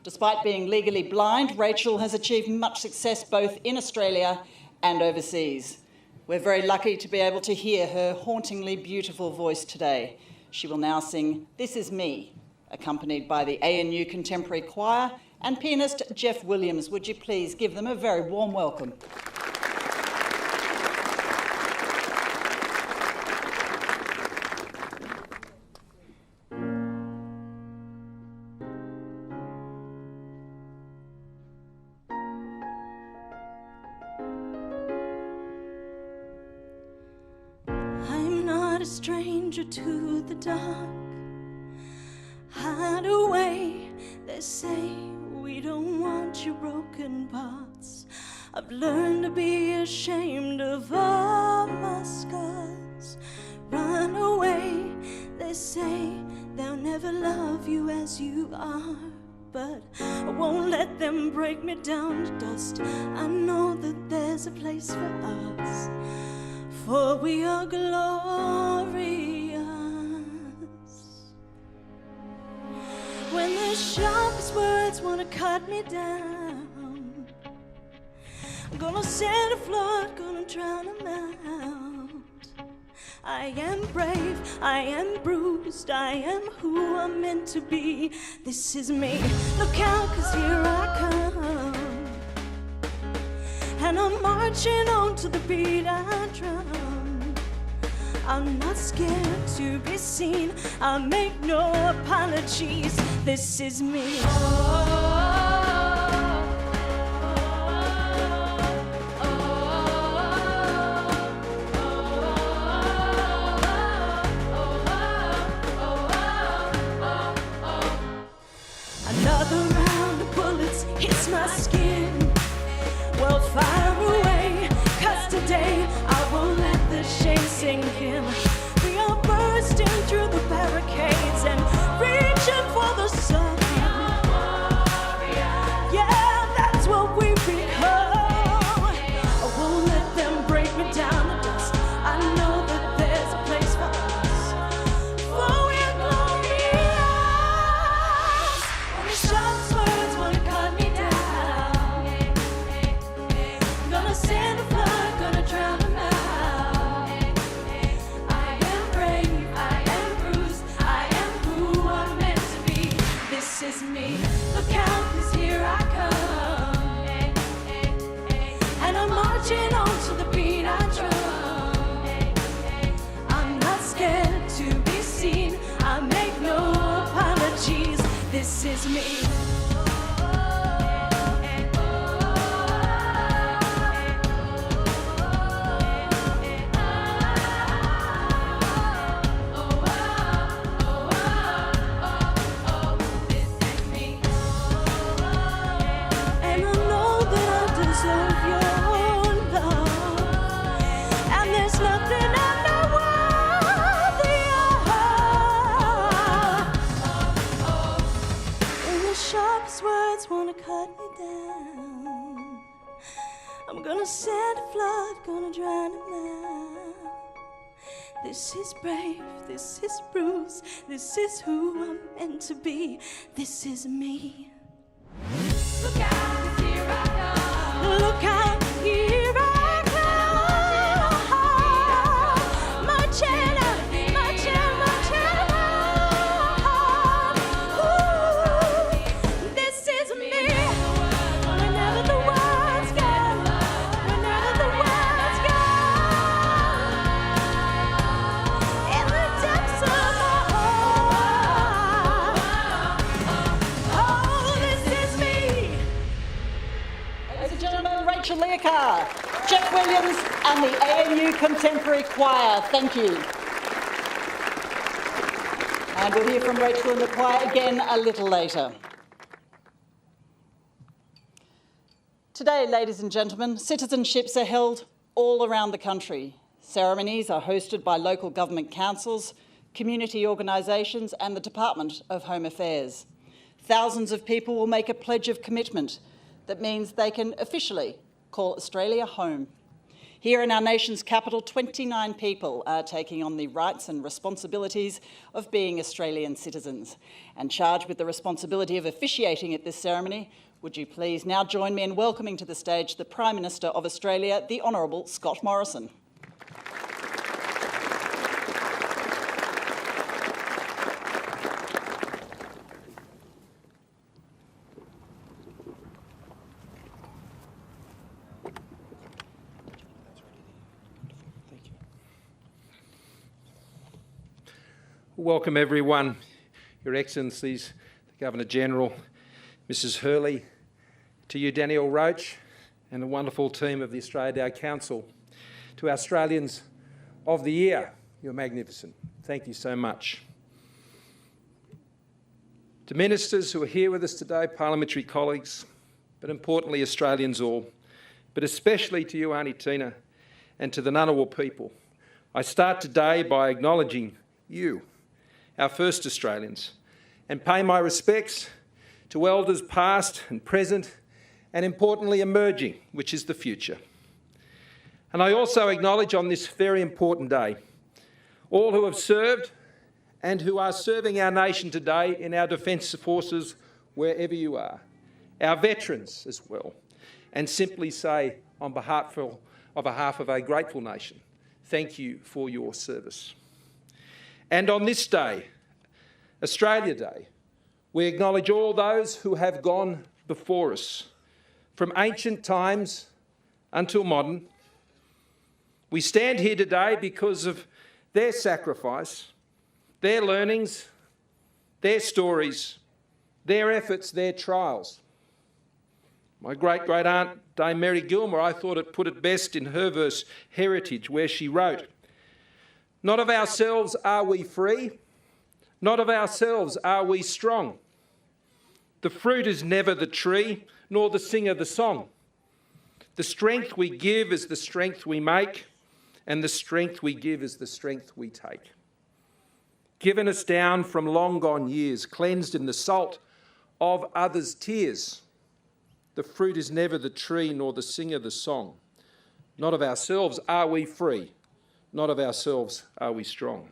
Despite being legally blind, Rachel has achieved much success both in Australia and overseas. We're very lucky to be able to hear her hauntingly beautiful voice today. She will now sing This Is Me, accompanied by the ANU Contemporary Choir and pianist Jeff Williams. Would you please give them a very warm welcome? Stranger to the dark, hide away. They say we don't want your broken parts. I've learned to be ashamed of all my scars. Run away. They say they'll never love you as you are, but I won't let them break me down to dust. I know that there's a place for us, for we are glorious. When the sharpest words want to cut me down, I'm gonna send a flood, gonna drown them out. I am brave, I am bruised, I am who I'm meant to be. This is me, look out, 'cause here I come, and I'm marching on to the beat I drum. I'm not scared to be seen, I make no apologies. This is me. Another round of bullets hits my skin. Well, fire away, 'cause today I won't let the shame sink in. We are bursting through the barricades and reaching for the sun. Yeah, that's what we become. I won't let them break me down to dust. I know that there's a place for us, for we're glorious. When the sharpest words wanna cut me down, gonna send a flood, gonna drown them out. I am brave, I am bruised, I am who I'm meant to be. This is me, look out, 'cause here I come, and I'm marching on to the beat I drum. I'm not scared to be seen, I make no apologies. This is me. And I know that I deserve your love, and there's nothing I'm not worthy of. When the sharpest words wanna cut me down, I'm gonna send a flood, gonna drown them out. This is brave, this is bruised, this is who I'm meant to be. This is me. Look out, 'cause here I come. Look out, here I come. Marching up, marching, marching on. Ooh, this is me. Whenever the words go, whenever the words go, in the depths of my heart. Oh, this is me. Ladies and gentlemen, Rachel Learcar, Jeff Williams and the ANU Contemporary Choir. Thank you. And we'll hear from Rachel and the choir again a little later. Today, ladies and gentlemen, citizenships are held all around the country. Ceremonies are hosted by local government councils, community organisations and the Department of Home Affairs. Thousands of people will make a pledge of commitment that means they can officially call Australia home. Here in our nation's capital, 29 people are taking on the rights and responsibilities of being Australian citizens. And charged with the responsibility of officiating at this ceremony, would you please now join me in welcoming to the stage the Prime Minister of Australia, the Honourable Scott Morrison. Welcome everyone, Your Excellencies, the Governor-General, Mrs Hurley, to you Danielle Roach and the wonderful team of the Australia Day Council, to Australians of the Year, you're magnificent. Thank you so much. To ministers who are here with us today, parliamentary colleagues, but importantly Australians all, but especially to you Aunty Tina and to the Ngunnawal people, I start today by acknowledging you, our first Australians, and pay my respects to elders past and present, and importantly emerging, which is the future. And I also acknowledge on this very important day all who have served and who are serving our nation today in our defence forces wherever you are, our veterans as well, and simply say on behalf of a grateful nation, thank you for your service. And on this day, Australia Day, we acknowledge all those who have gone before us, from ancient times until modern. We stand here today because of their sacrifice, their learnings, their stories, their efforts, their trials. My great-great-aunt, Dame Mary Gilmore, I thought it put it best in her verse, Heritage, where she wrote, "Not of ourselves are we free, not of ourselves are we strong. The fruit is never the tree, nor the singer the song. The strength we give is the strength we make, and the strength we give is the strength we take. Given us down from long gone years, cleansed in the salt of others' tears. The fruit is never the tree, nor the singer the song. Not of ourselves are we free, not of ourselves are we strong."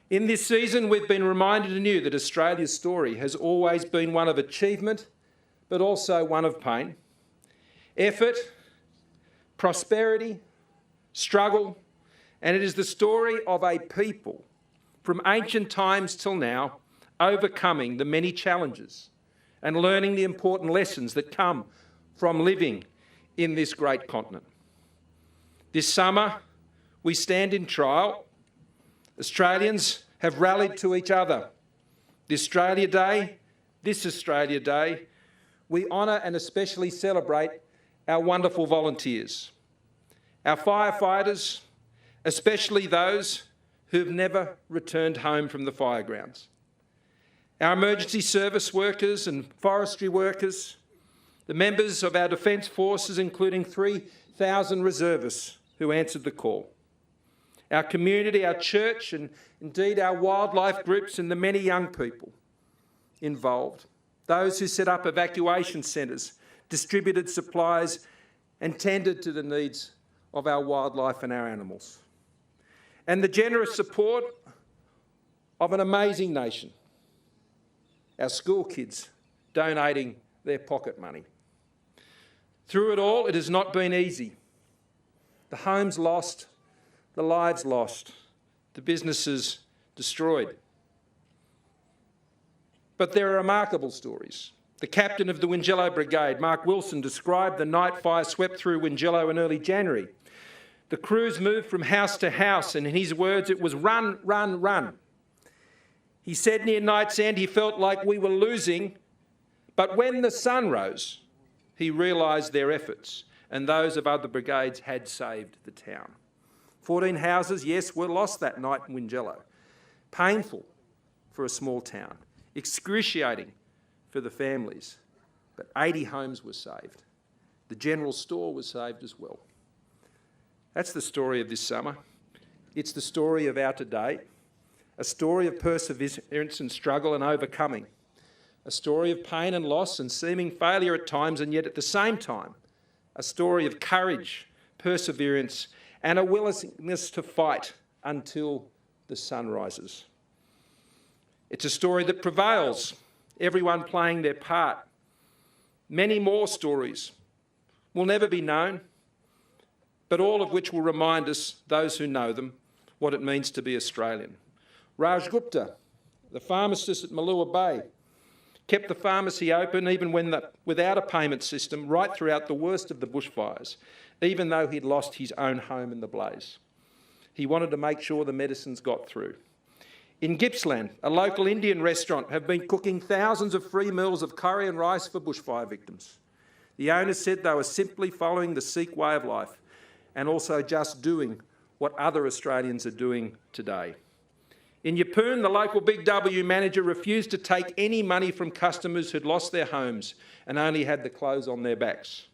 In this season, we've been reminded anew that Australia's story has always been one of achievement, but also one of pain, effort, prosperity, struggle, and it is the story of a people from ancient times till now overcoming the many challenges and learning the important lessons that come from living in this great continent. This summer, we stand in trial. Australians have rallied to each other. This Australia Day, we honour and especially celebrate our wonderful volunteers, our firefighters, especially those who've never returned home from the fire grounds, our emergency service workers and forestry workers, the members of our defence forces, including 3,000 reservists who answered the call, our community, our church, and indeed our wildlife groups and the many young people involved, those who set up evacuation centres, distributed supplies and tended to the needs of our wildlife and our animals, and the generous support of an amazing nation, our school kids donating their pocket money. Through it all, it has not been easy. The homes lost, the lives lost, the businesses destroyed. But there are remarkable stories. The captain of the Wingello Brigade, Mark Wilson, described the night fire swept through Wingello in early January. The crews moved from house to house, and in his words, it was run, run, run. He said near night's end he felt like we were losing, but when the sun rose, he realised their efforts and those of other brigades had saved the town. 14 houses, yes, were lost that night in Wingello. Painful for a small town, excruciating for the families, but 80 homes were saved. The general store was saved as well. That's the story of this summer. It's the story of our today. a story of perseverance and struggle and overcoming, a story of pain and loss and seeming failure at times, and yet at the same time, a story of courage, perseverance, and a willingness to fight until the sun rises. It's a story that prevails, everyone playing their part. Many more stories will never be known, but all of which will remind us, those who know them, what it means to be Australian. Raj Gupta, the pharmacist at Malua Bay, kept the pharmacy open even without a payment system right throughout the worst of the bushfires, even though he'd lost his own home in the blaze. He wanted to make sure the medicines got through. In Gippsland, a local Indian restaurant have been cooking thousands of free meals of curry and rice for bushfire victims. The owners said they were simply following the Sikh way of life and also just doing what other Australians are doing today. In Yeppoon, the local Big W manager refused to take any money from customers who'd lost their homes and only had the clothes on their backs.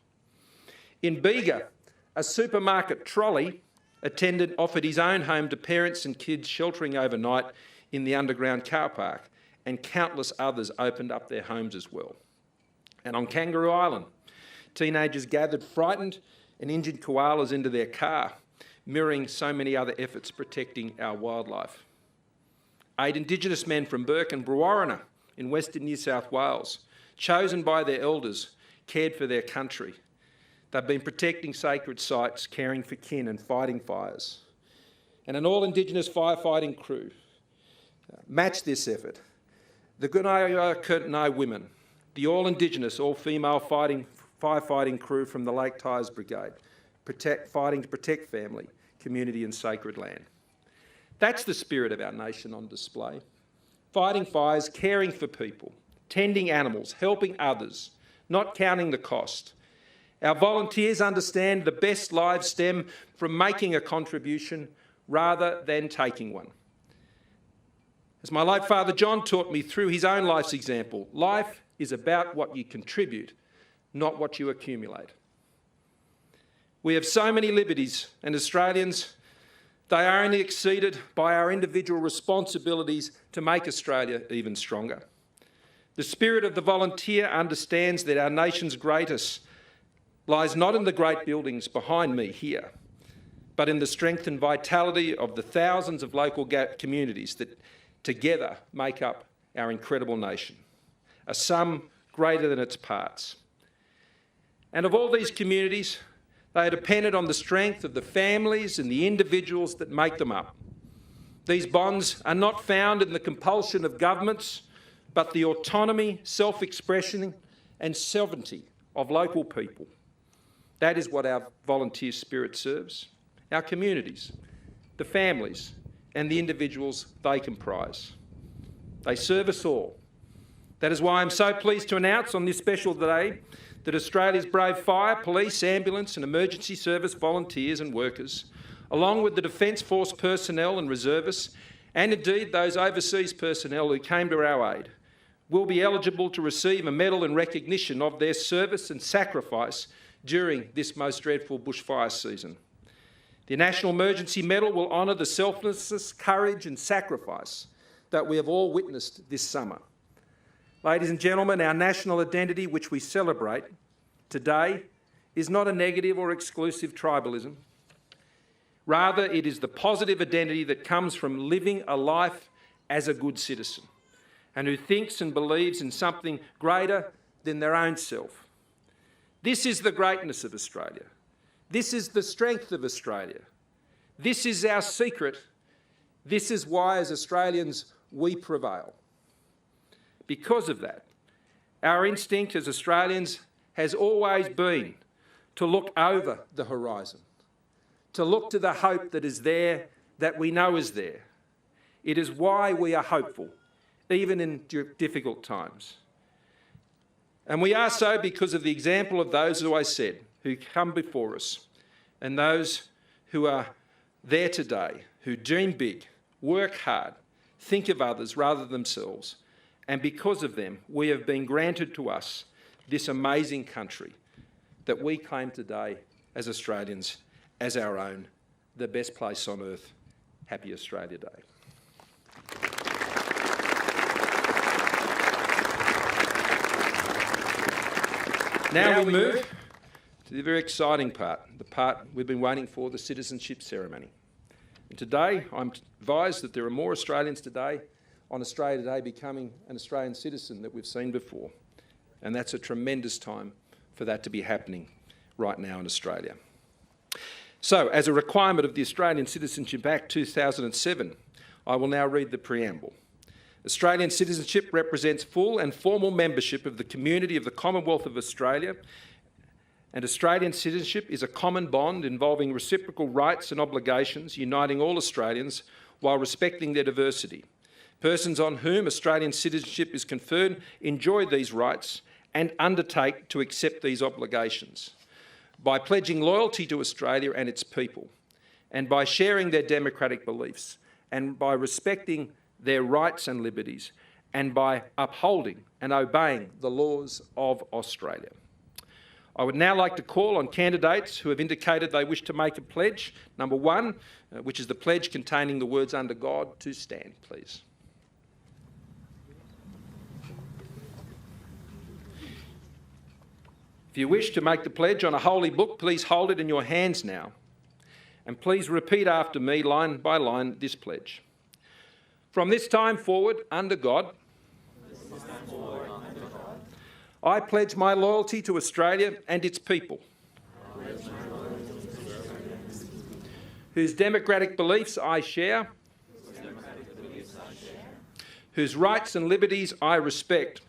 In Bega, a supermarket trolley attendant offered his own home to parents and kids sheltering overnight in the underground car park, and countless others opened up their homes as well. And on Kangaroo Island, teenagers gathered frightened and injured koalas into their car, mirroring so many other efforts protecting our wildlife. 8 Indigenous men from Burke and Brewarrina in Western New South Wales, chosen by their elders, cared for their country. They've been protecting sacred sites, caring for kin and fighting fires. And an all-Indigenous firefighting crew matched this effort. The Gunaya Kurtnai women, the all-Indigenous, all-female firefighting crew from the Lake Tyers Brigade, fighting to protect family, community and sacred land. That's the spirit of our nation on display. Fighting fires, caring for people, tending animals, helping others, not counting the cost. Our volunteers understand the best lives stem from making a contribution rather than taking one. As my late father John taught me through his own life's example, life is about what you contribute, not what you accumulate. We have so many liberties, and Australians, they are only exceeded by our individual responsibilities to make Australia even stronger. The spirit of the volunteer understands that our nation's greatest lies not in the great buildings behind me here, but in the strength and vitality of the thousands of local communities that together make up our incredible nation, a sum greater than its parts. And of all these communities, they are dependent on the strength of the families and the individuals that make them up. These bonds are not found in the compulsion of governments, but the autonomy, self-expression and sovereignty of local people. That is what our volunteer spirit serves. Our communities, the families and the individuals they comprise. They serve us all. That is why I'm so pleased to announce on this special day that Australia's brave fire, police, ambulance and emergency service volunteers and workers, along with the Defence Force personnel and reservists, and indeed those overseas personnel who came to our aid, will be eligible to receive a medal in recognition of their service and sacrifice during this most dreadful bushfire season. The National Emergency Medal will honour the selflessness, courage and sacrifice that we have all witnessed this summer. Ladies and gentlemen, our national identity, which we celebrate today, is not a negative or exclusive tribalism. Rather, it is the positive identity that comes from living a life as a good citizen and who thinks and believes in something greater than their own self. This is the greatness of Australia. This is the strength of Australia. This is our secret. This is why, as Australians, we prevail. Because of that, our instinct as Australians has always been to look over the horizon, to look to the hope that is there, that we know is there. It is why we are hopeful, even in difficult times. And we are so because of the example of those, as I said, who come before us and those who are there today, who dream big, work hard, think of others rather than themselves. And because of them, we have been granted to us this amazing country that we claim today as Australians as our own, the best place on earth. Happy Australia Day. Now we move to the very exciting part, the part we've been waiting for, the citizenship ceremony. And today, I'm advised that there are more Australians today on Australia Day becoming an Australian citizen that we've seen before. And that's a tremendous time for that to be happening right now in Australia. So, as a requirement of the Australian Citizenship Act 2007, I will now read the preamble. Australian citizenship represents full and formal membership of the community of the Commonwealth of Australia, and Australian citizenship is a common bond involving reciprocal rights and obligations uniting all Australians while respecting their diversity. Persons on whom Australian citizenship is conferred enjoy these rights and undertake to accept these obligations by pledging loyalty to Australia and its people, and by sharing their democratic beliefs, and by respecting their rights and liberties, and by upholding and obeying the laws of Australia. I would now like to call on candidates who have indicated they wish to make a pledge. Number 1, which is the pledge containing the words "under God," to stand, please. If you wish to make the pledge on a holy book, please hold it in your hands now. And please repeat after me, line by line, this pledge. From this time forward, under God, I pledge my loyalty to Australia and its people, whose democratic beliefs I share, whose rights and liberties I respect,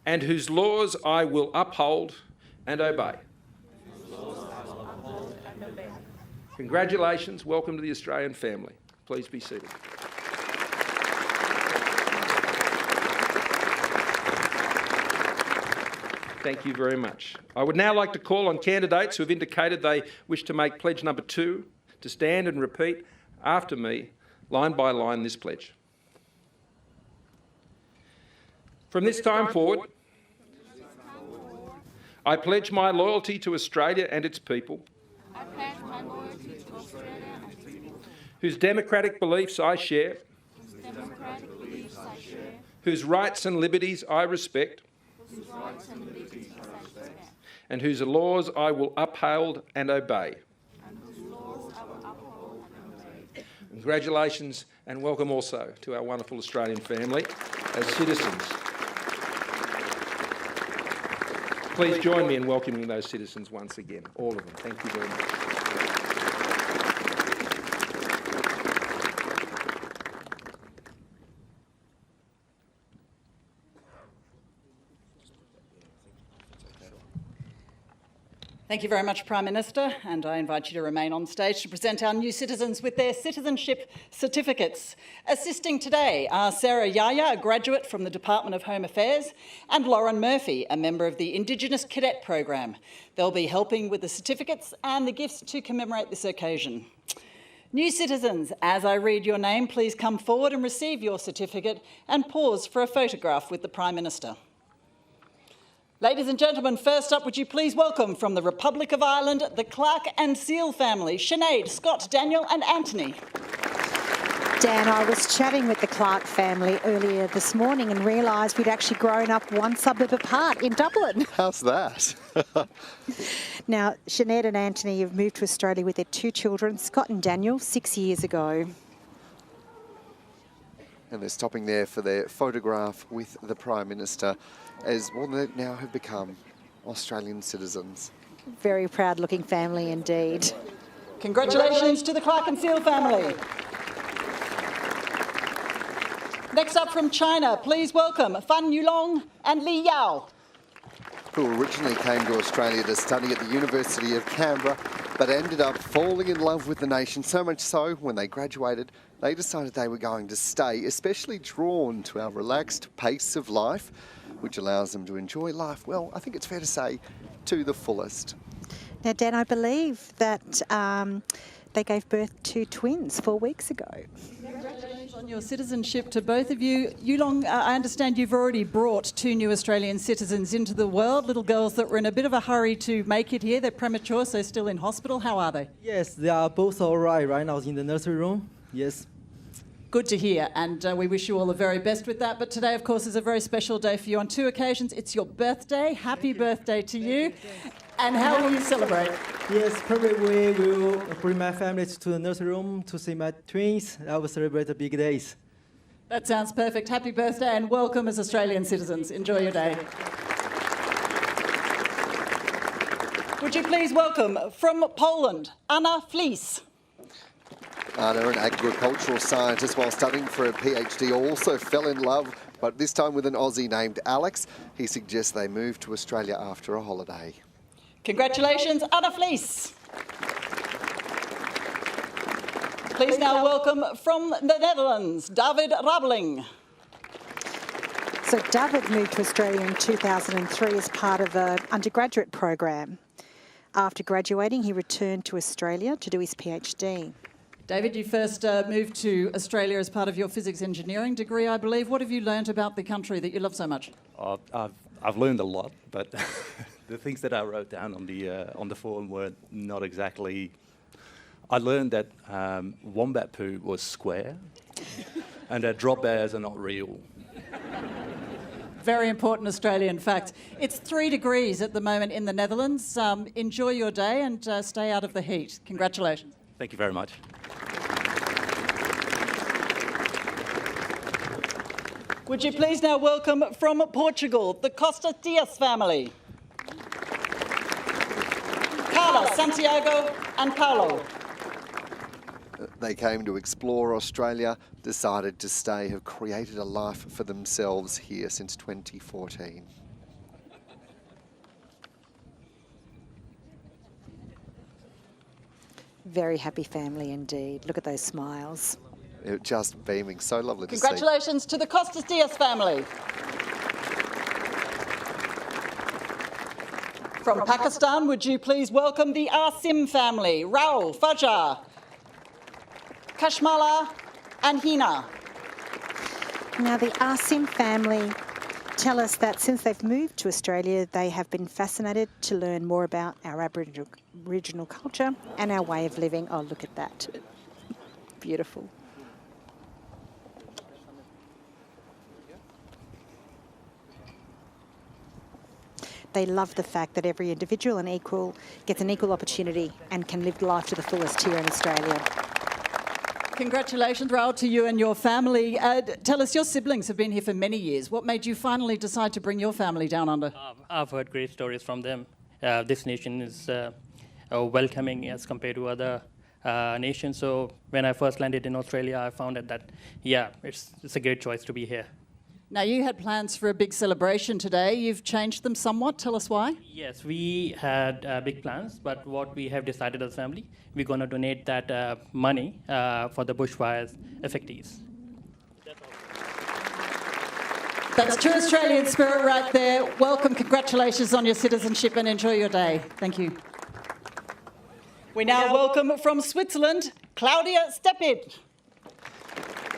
and whose laws I will uphold and obey. Congratulations, welcome to the Australian family. Please be seated. Thank you very much. I would now like to call on candidates who have indicated they wish to make pledge number 2 to stand and repeat after me, line by line, this pledge. From this time forward, I pledge my loyalty to Australia and its people, whose democratic beliefs I share, whose rights and liberties I respect, and whose laws I will uphold and obey. Congratulations and welcome also to our wonderful Australian family as citizens. Please join me in welcoming those citizens once again, all of them. Thank you very much. Thank you very much, Prime Minister, and I invite you to remain on stage to present our new citizens with their citizenship certificates. Assisting today are Sarah Yaya, a graduate from the Department of Home Affairs, and Lauren Murphy, a member of the Indigenous Cadet Program. They'll be helping with the certificates and the gifts to commemorate this occasion. New citizens, as I read your name, please come forward and receive your certificate and pause for a photograph with the Prime Minister. Ladies and gentlemen, first up, would you please welcome from the Republic of Ireland, the Clark and Seal family, Sinead, Scott, Daniel and Anthony. Dan, I was chatting with the Clark family earlier this morning and realised we'd actually grown up one suburb apart in Dublin. How's that? Now, Sinead and Anthony have moved to Australia with their 2 children, Scott and Daniel, 6 years ago. And they're stopping there for their photograph with the Prime Minister, as well, they now have become Australian citizens. Very proud-looking family indeed. Congratulations to the Clark and Seal family. Next up from China, please welcome Fan Yulong and Li Yao. Who originally came to Australia to study at the University of Canberra, but ended up falling in love with the nation, so much so when they graduated, they decided they were going to stay, especially drawn to our relaxed pace of life, which allows them to enjoy life, well, I think it's fair to say, to the fullest. Now, Dan, I believe that they gave birth to twins 4 weeks ago. Congratulations on your citizenship to both of you. Yulong, I understand you've already brought 2 new Australian citizens into the world, little girls that were in a bit of a hurry to make it here. They're premature, so still in hospital. How are they? Yes, they are both all right now in the nursery room. Yes. Good to hear, and we wish you all the very best with that. But today, of course, is a very special day for you on two occasions. It's your birthday. Happy birthday to you. And how will you celebrate? Yes, probably we will bring my family to the nursery room to see my twins. I will celebrate the big days. That sounds perfect. Happy birthday and welcome as Australian citizens. Enjoy your day. Would you please welcome from Poland, Anna Flies. Anna, an agricultural scientist, while studying for a PhD, also fell in love, but this time with an Aussie named Alex. He suggests they move to Australia after a holiday. Congratulations, Anna Flies. Please now welcome from the Netherlands, David Rabeling. So David moved to Australia in 2003 as part of an undergraduate program. After graduating, he returned to Australia to do his PhD. David, you first moved to Australia as part of your physics engineering degree, I believe. What have you learnt about the country that you love so much? I've learned a lot, but the things that I wrote down on the form were not exactly. I learned that wombat poo was square, and that drop bears are not real. Very important Australian fact. It's 3 degrees at the moment in the Netherlands. Enjoy your day and stay out of the heat. Congratulations. Thank you very much. Would you please now welcome from Portugal, the Costa Dias family. Carla, Santiago and Paulo. They came to explore Australia, decided to stay, have created a life for themselves here since 2014. Very happy family indeed. Look at those smiles. They're just beaming. So lovely to see. Congratulations to the Costas Dias family. From Pakistan, would you please welcome the Asim family, Raul, Fajar, Kashmala and Hina. Now, the Asim family tell us that since they've moved to Australia, they have been fascinated to learn more about our Aboriginal culture and our way of living. Oh, look at that. Beautiful. They love the fact that every individual gets an equal opportunity and can live life to the fullest here in Australia. Congratulations, Raul, to you and your family. Tell us, your siblings have been here for many years. What made you finally decide to bring your family down under? I've heard great stories from them. This nation is welcoming as compared to other nations. So when I first landed in Australia, I found that yeah, it's a great choice to be here. Now, you had plans for a big celebration today. You've changed them somewhat. Tell us why. Yes, we had big plans, but what we have decided as a family, we're going to donate that money for the bushfires affectees. That's true Australian spirit right there. Welcome, congratulations on your citizenship and enjoy your day. Thank you. We now welcome from Switzerland, Claudia Steppit.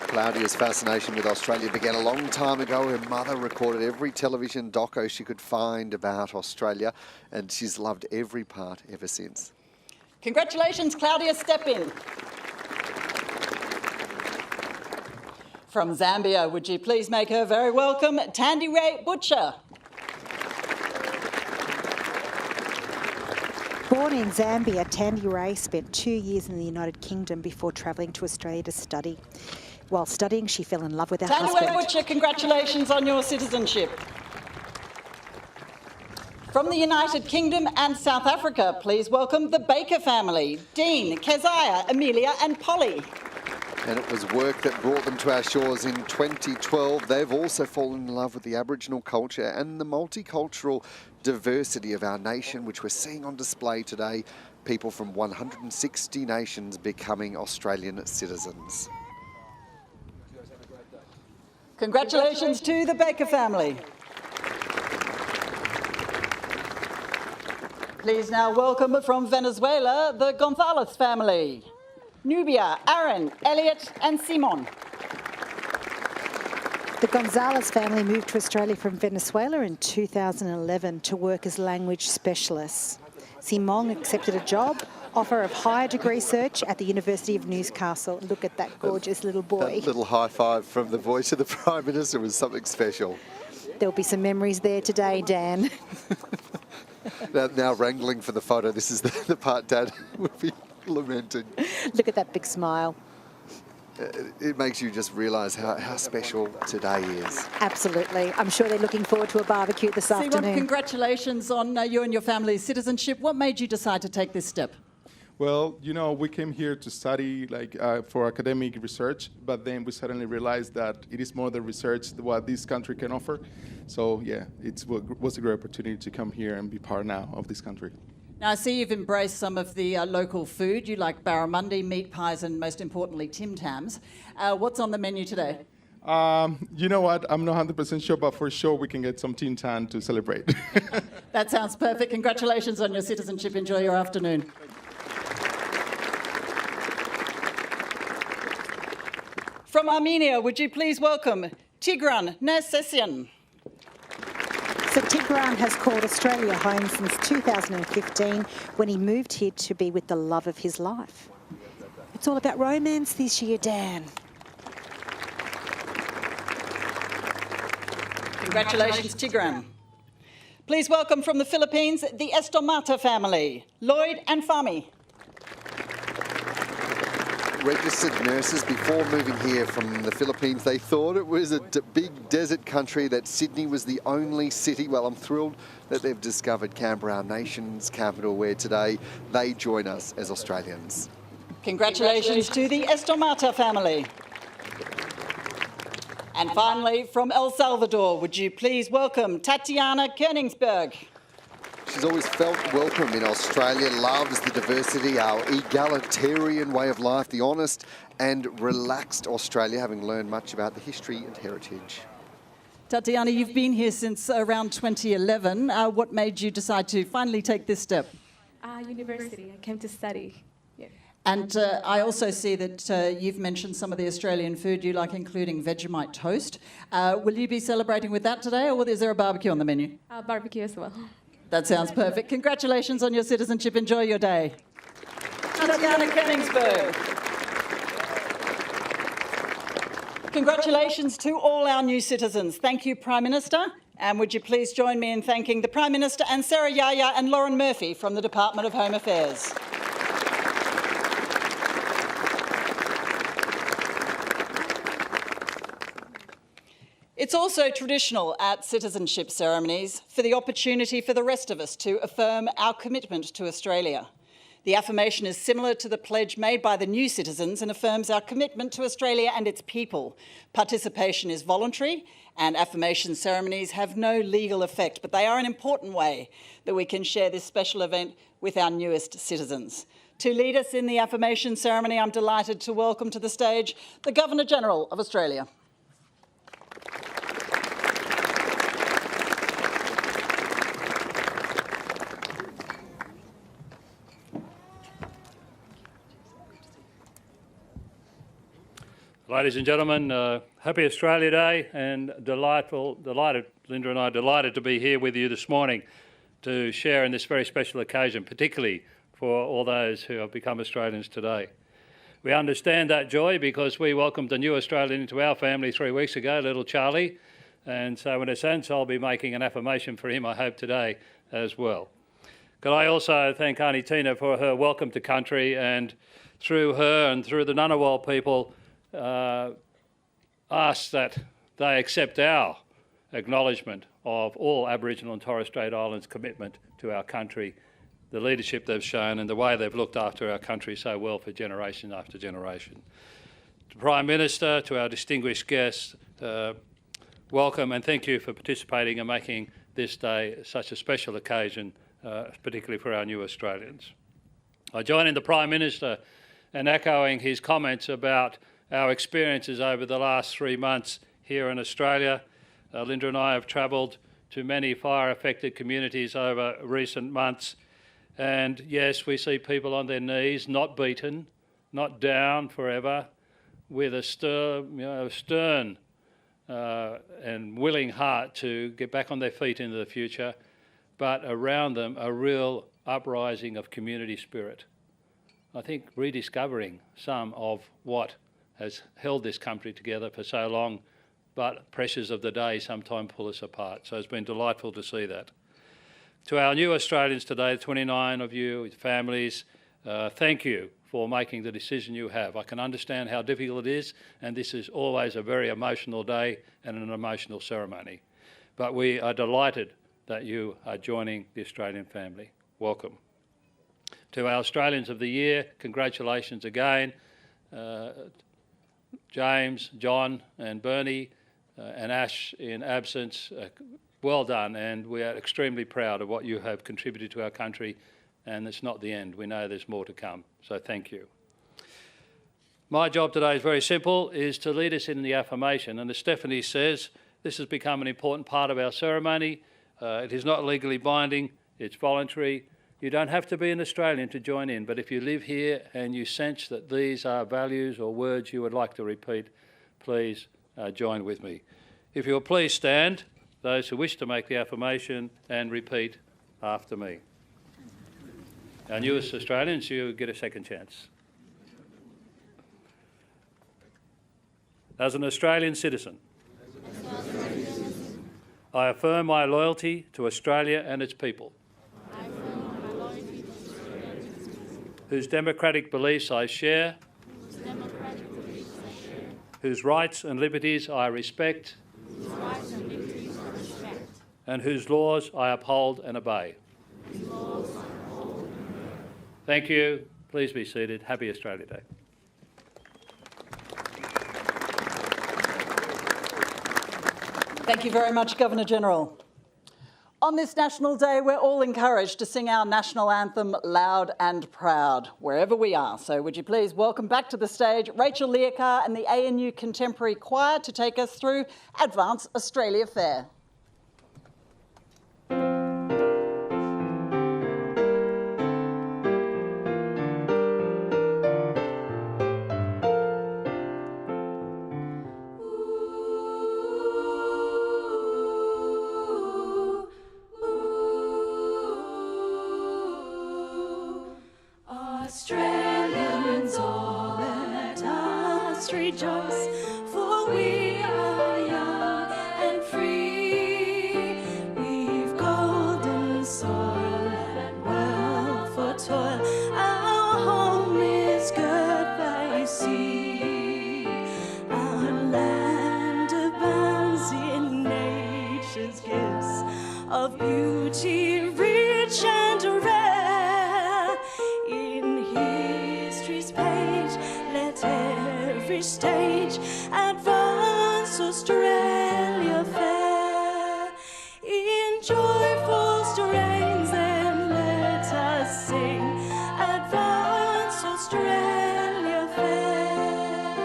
Claudia's fascination with Australia began a long time ago. Her mother recorded every television doco she could find about Australia, and she's loved every part ever since. Congratulations, Claudia Steppin. From Zambia, would you please make her very welcome, Tandiray Butcher. Born in Zambia, Tandiray spent 2 years in the United Kingdom before travelling to Australia to study. While studying, she fell in love with her husband. Tandiray Butcher, congratulations on your citizenship. From the United Kingdom and South Africa, please welcome the Baker family, Dean, Keziah, Amelia and Polly. And it was work that brought them to our shores in 2012. They've also fallen in love with the Aboriginal culture and the multicultural diversity of our nation, which we're seeing on display today. People from 160 nations becoming Australian citizens. Congratulations to the Baker family. Please now welcome from Venezuela, the Gonzalez family. Nubia, Aaron, Elliot and Simon. The Gonzalez family moved to Australia from Venezuela in 2011 to work as language specialists. Simon accepted a job offer of higher degree search at the University of Newcastle. Look at that gorgeous little boy. That little high five from the voice of the Prime Minister was something special. There'll be some memories there today, Dan. Now wrangling for the photo. This is the part Dad would be lamenting. Look at that big smile. It makes you just realise how special today is. Absolutely. I'm sure they're looking forward to a barbecue this afternoon. Congratulations on you and your family's citizenship. What made you decide to take this step? Well, you know, we came here to study for academic research, but then we suddenly realized that it is more the research what this country can offer. So yeah, it was a great opportunity to come here and be part now of this country. Now, I see you've embraced some of the local food. You like barramundi, meat pies, and most importantly, Tim Tams. What's on the menu today? You know what? I'm not 100% sure, but for sure we can get some Tim Tam to celebrate. That sounds perfect. Congratulations on your citizenship. Enjoy your afternoon. From Armenia, would you please welcome Tigran Nersesyan. So Tigran has called Australia home since 2015 when he moved here to be with the love of his life. It's all about romance this year, Dan. Congratulations, Tigran. Please welcome from the Philippines, the Estomata family, Lloyd and Fami. Registered nurses, before moving here from the Philippines, they thought it was a big desert country, that Sydney was the only city. Well, I'm thrilled that they've discovered Canberra, our nation's capital, where today they join us as Australians. Congratulations to the Estomata family. And finally, from El Salvador, would you please welcome Tatiana Koenigsberg. She's always felt welcome in Australia, loves the diversity, our egalitarian way of life, the honest and relaxed Australia, having learned much about the history and heritage. Tatiana, you've been here since around 2011. What made you decide to finally take this step? University. I came to study. Yeah. And I also see that you've mentioned some of the Australian food you like, including Vegemite toast. Will you be celebrating with that today, or is there a barbecue on the menu? Barbecue as well. That sounds perfect. Congratulations on your citizenship. Enjoy your day. Tatiana Koenigsberg. Congratulations to all our new citizens. Thank you, Prime Minister. And would you please join me in thanking the Prime Minister and Sarah Yaya and Lauren Murphy from the Department of Home Affairs. It's also traditional at citizenship ceremonies for the opportunity for the rest of us to affirm our commitment to Australia. The affirmation is similar to the pledge made by the new citizens and affirms our commitment to Australia and its people. Participation is voluntary and affirmation ceremonies have no legal effect, but they are an important way that we can share this special event with our newest citizens. To lead us in the affirmation ceremony, I'm delighted to welcome to the stage the Governor-General of Australia. Ladies and gentlemen, happy Australia Day, and delighted, Linda and I, delighted to be here with you this morning to share in this very special occasion, particularly for all those who have become Australians today. We understand that joy because we welcomed a new Australian into our family 3 weeks ago, little Charlie, and so in a sense I'll be making an affirmation for him, I hope, today as well. Could I also thank Aunty Tina for her welcome to country, and through her and through the Ngunnawal people, ask that they accept our acknowledgement of all Aboriginal and Torres Strait Islanders' commitment to our country, the leadership they've shown and the way they've looked after our country so well for generation after generation. To the Prime Minister, to our distinguished guests, welcome and thank you for participating and making this day such a special occasion, particularly for our new Australians. I join in the Prime Minister in echoing his comments about our experiences over the last 3 months here in Australia. Linda and I have travelled to many fire-affected communities over recent months, and yes, we see people on their knees, not beaten, not down forever, with a stern and willing heart to get back on their feet into the future, but around them a real uprising of community spirit. I think, rediscovering some of what has held this country together for so long, but pressures of the day sometimes pull us apart. So it's been delightful to see that. To our new Australians today, 29 of you with families, thank you for making the decision you have. I can understand how difficult it is, and this is always a very emotional day and an emotional ceremony. But we are delighted that you are joining the Australian family. Welcome. To our Australians of the Year, congratulations again. James, John and Bernie and Ash in absence, well done, and we are extremely proud of what you have contributed to our country, and it's not the end. We know there's more to come, so thank you. My job today is very simple, is to lead us in the affirmation, and as Stephanie says, this has become an important part of our ceremony. It is not legally binding, it's voluntary. You don't have to be an Australian to join in, but if you live here and you sense that these are values or words you would like to repeat, please join with me. If you'll please stand, those who wish to make the affirmation, and repeat after me. Our newest Australians, you get a second chance. As an Australian citizen, I affirm my loyalty to Australia and its people, whose democratic beliefs I share, whose rights and liberties I respect, and whose laws I uphold and obey. Thank you. Please be seated. Happy Australia Day. Thank you very much, Governor-General. On this National Day, we're all encouraged to sing our national anthem loud and proud, wherever we are. So would you please welcome back to the stage Rachel Learcar and the ANU Contemporary Choir to take us through Advance Australia Fair. Australians, all let us rejoice, for we are young and free. We've golden soil and wealth for toil. Our home is good by sea. Our land abounds in nature's gifts of beauty, rich and rare. Every stage advance Australia Fair. In joyful strains then let us sing Advance Australia Fair.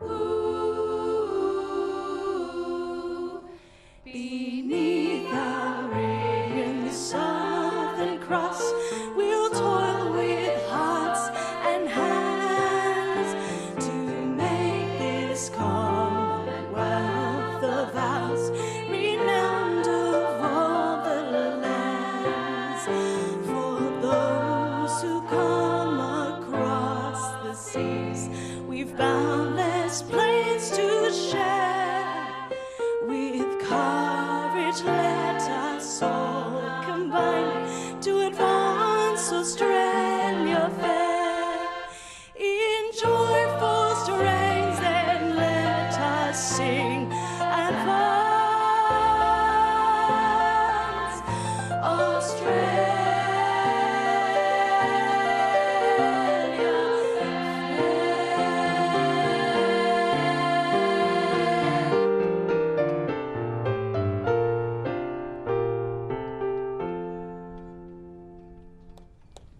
Ooh, ooh. Beneath our radiant Southern Cross, we'll toil with hearts and hands to make this commonwealth of ours renowned of all the lands. For those who come across the seas, we've boundless plains to share. With courage let us all combine to advance Australia Fair. In joyful strains then let us sing Advance Australia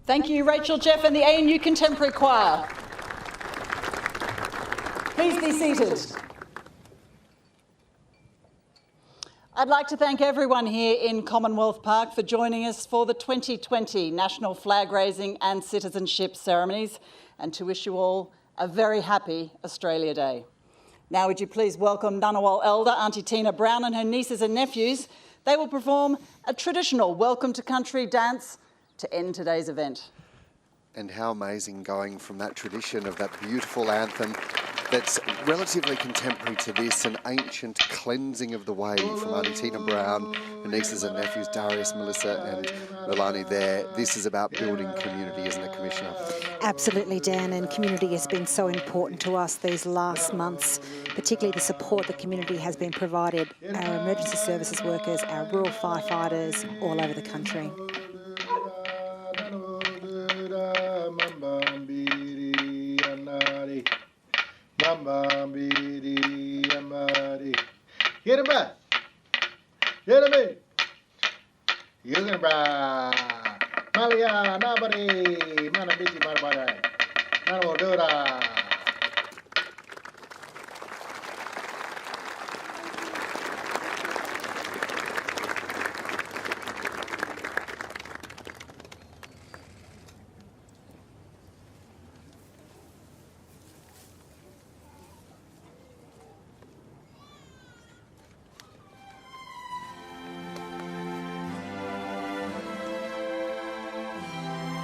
Thank you, Rachel, Jeff and the ANU Contemporary Choir. Please be seated. I'd like to thank everyone here in Commonwealth Park for joining us for the 2020 National Flag Raising and Citizenship Ceremonies, and to wish you all a very happy Australia Day. Now would you please welcome Ngunnawal Elder Auntie Tina Brown and her nieces and nephews They will perform a traditional Welcome to Country dance to end today's event. And how amazing going from that tradition of that beautiful anthem that's relatively contemporary to this, an ancient cleansing of the way from Auntie Tina Brown, her nieces and nephews Darius, Melissa and Milani there. This is about building community, isn't it, Commissioner? Absolutely, Dan, and community has been so important to us these last months, particularly the support the community has been provided, our emergency services workers, our rural firefighters all over the country. Get him back. Get him in. You can Malia, nobody. Mana busy, Marbara. Nano Dura.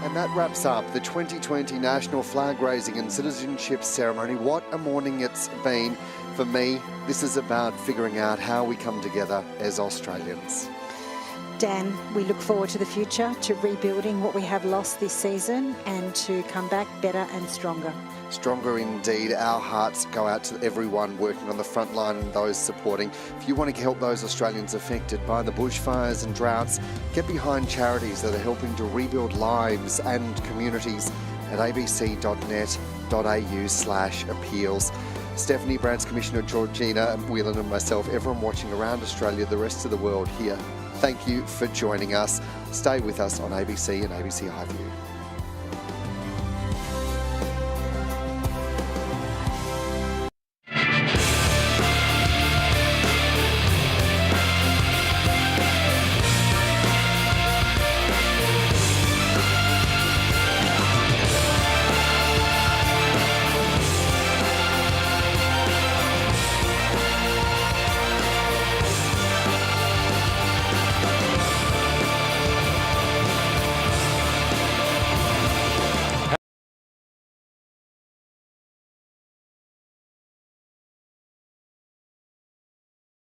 And that wraps up the 2020 National Flag Raising and Citizenship Ceremony. What a morning it's been for me. This is about figuring out how we come together as Australians. Dan, we look forward to the future, to rebuilding what we have lost this season and to come back better and stronger. Stronger indeed. Our hearts go out to everyone working on the front line and those supporting. If you want to help those Australians affected by the bushfires and droughts, get behind charities that are helping to rebuild lives and communities at abc.net.au/appeals. Stephanie Brands, Commissioner Georgina Whelan and myself, everyone watching around Australia, the rest of the world here, thank you for joining us. Stay with us on ABC and ABC iView.